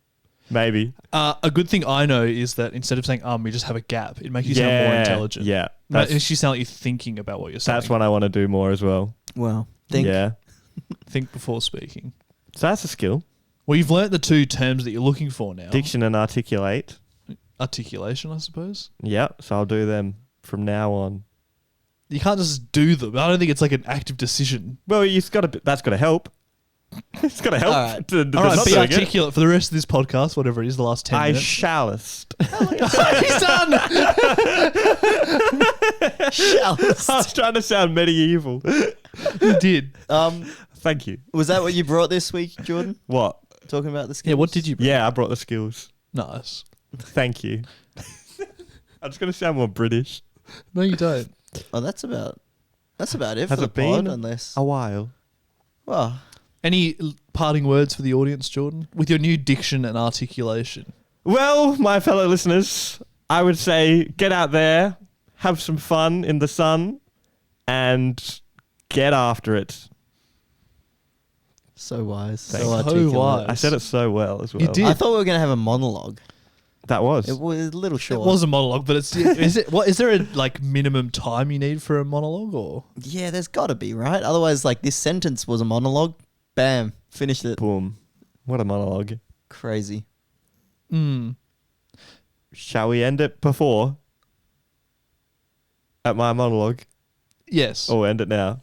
Maybe. A good thing I know is that instead of saying you just have a gap. It makes you sound more intelligent. Yeah. It makes you sound like you're thinking about what you're saying. That's what I want to do more as well. well, Yeah. Think before speaking. So that's a skill. Well, you've learnt the two terms that you're looking for now. Diction and articulate. Articulation, I suppose. Yeah. So I'll do them from now on. You can't just do them. I don't think it's like an active decision. Well, that's got to help. It's got to help. All right. All right, be articulate for the rest of this podcast, whatever it is, the last 10 I minutes. shallest. He's done! shallest. I was trying to sound medieval. You did. Thank you. Was that what you brought this week, Jordan? What? Talking about the skills? Yeah, what did you bring? Yeah, I brought the skills. Nice. Thank you. I'm just going to sound more British. No, you don't. Oh, that's about it Has for the it been pod, unless. a while? Well, Any parting words for the audience, Jordan? With your new diction and articulation. Well, my fellow listeners, I would say get out there, have some fun in the sun, and get after it. so wise. Thanks. So So articulate. wise. I said it so well as well. You did. I thought we were going to have a monologue. That was. It was a little It short. was a monologue, but is there a like minimum time you need for a monologue or? Yeah, there's got to be, right? Otherwise, like, this sentence was a monologue. Bam. Finished it. Boom. What a monologue. Crazy. Shall we end it before? At my monologue? Yes. Or end it now?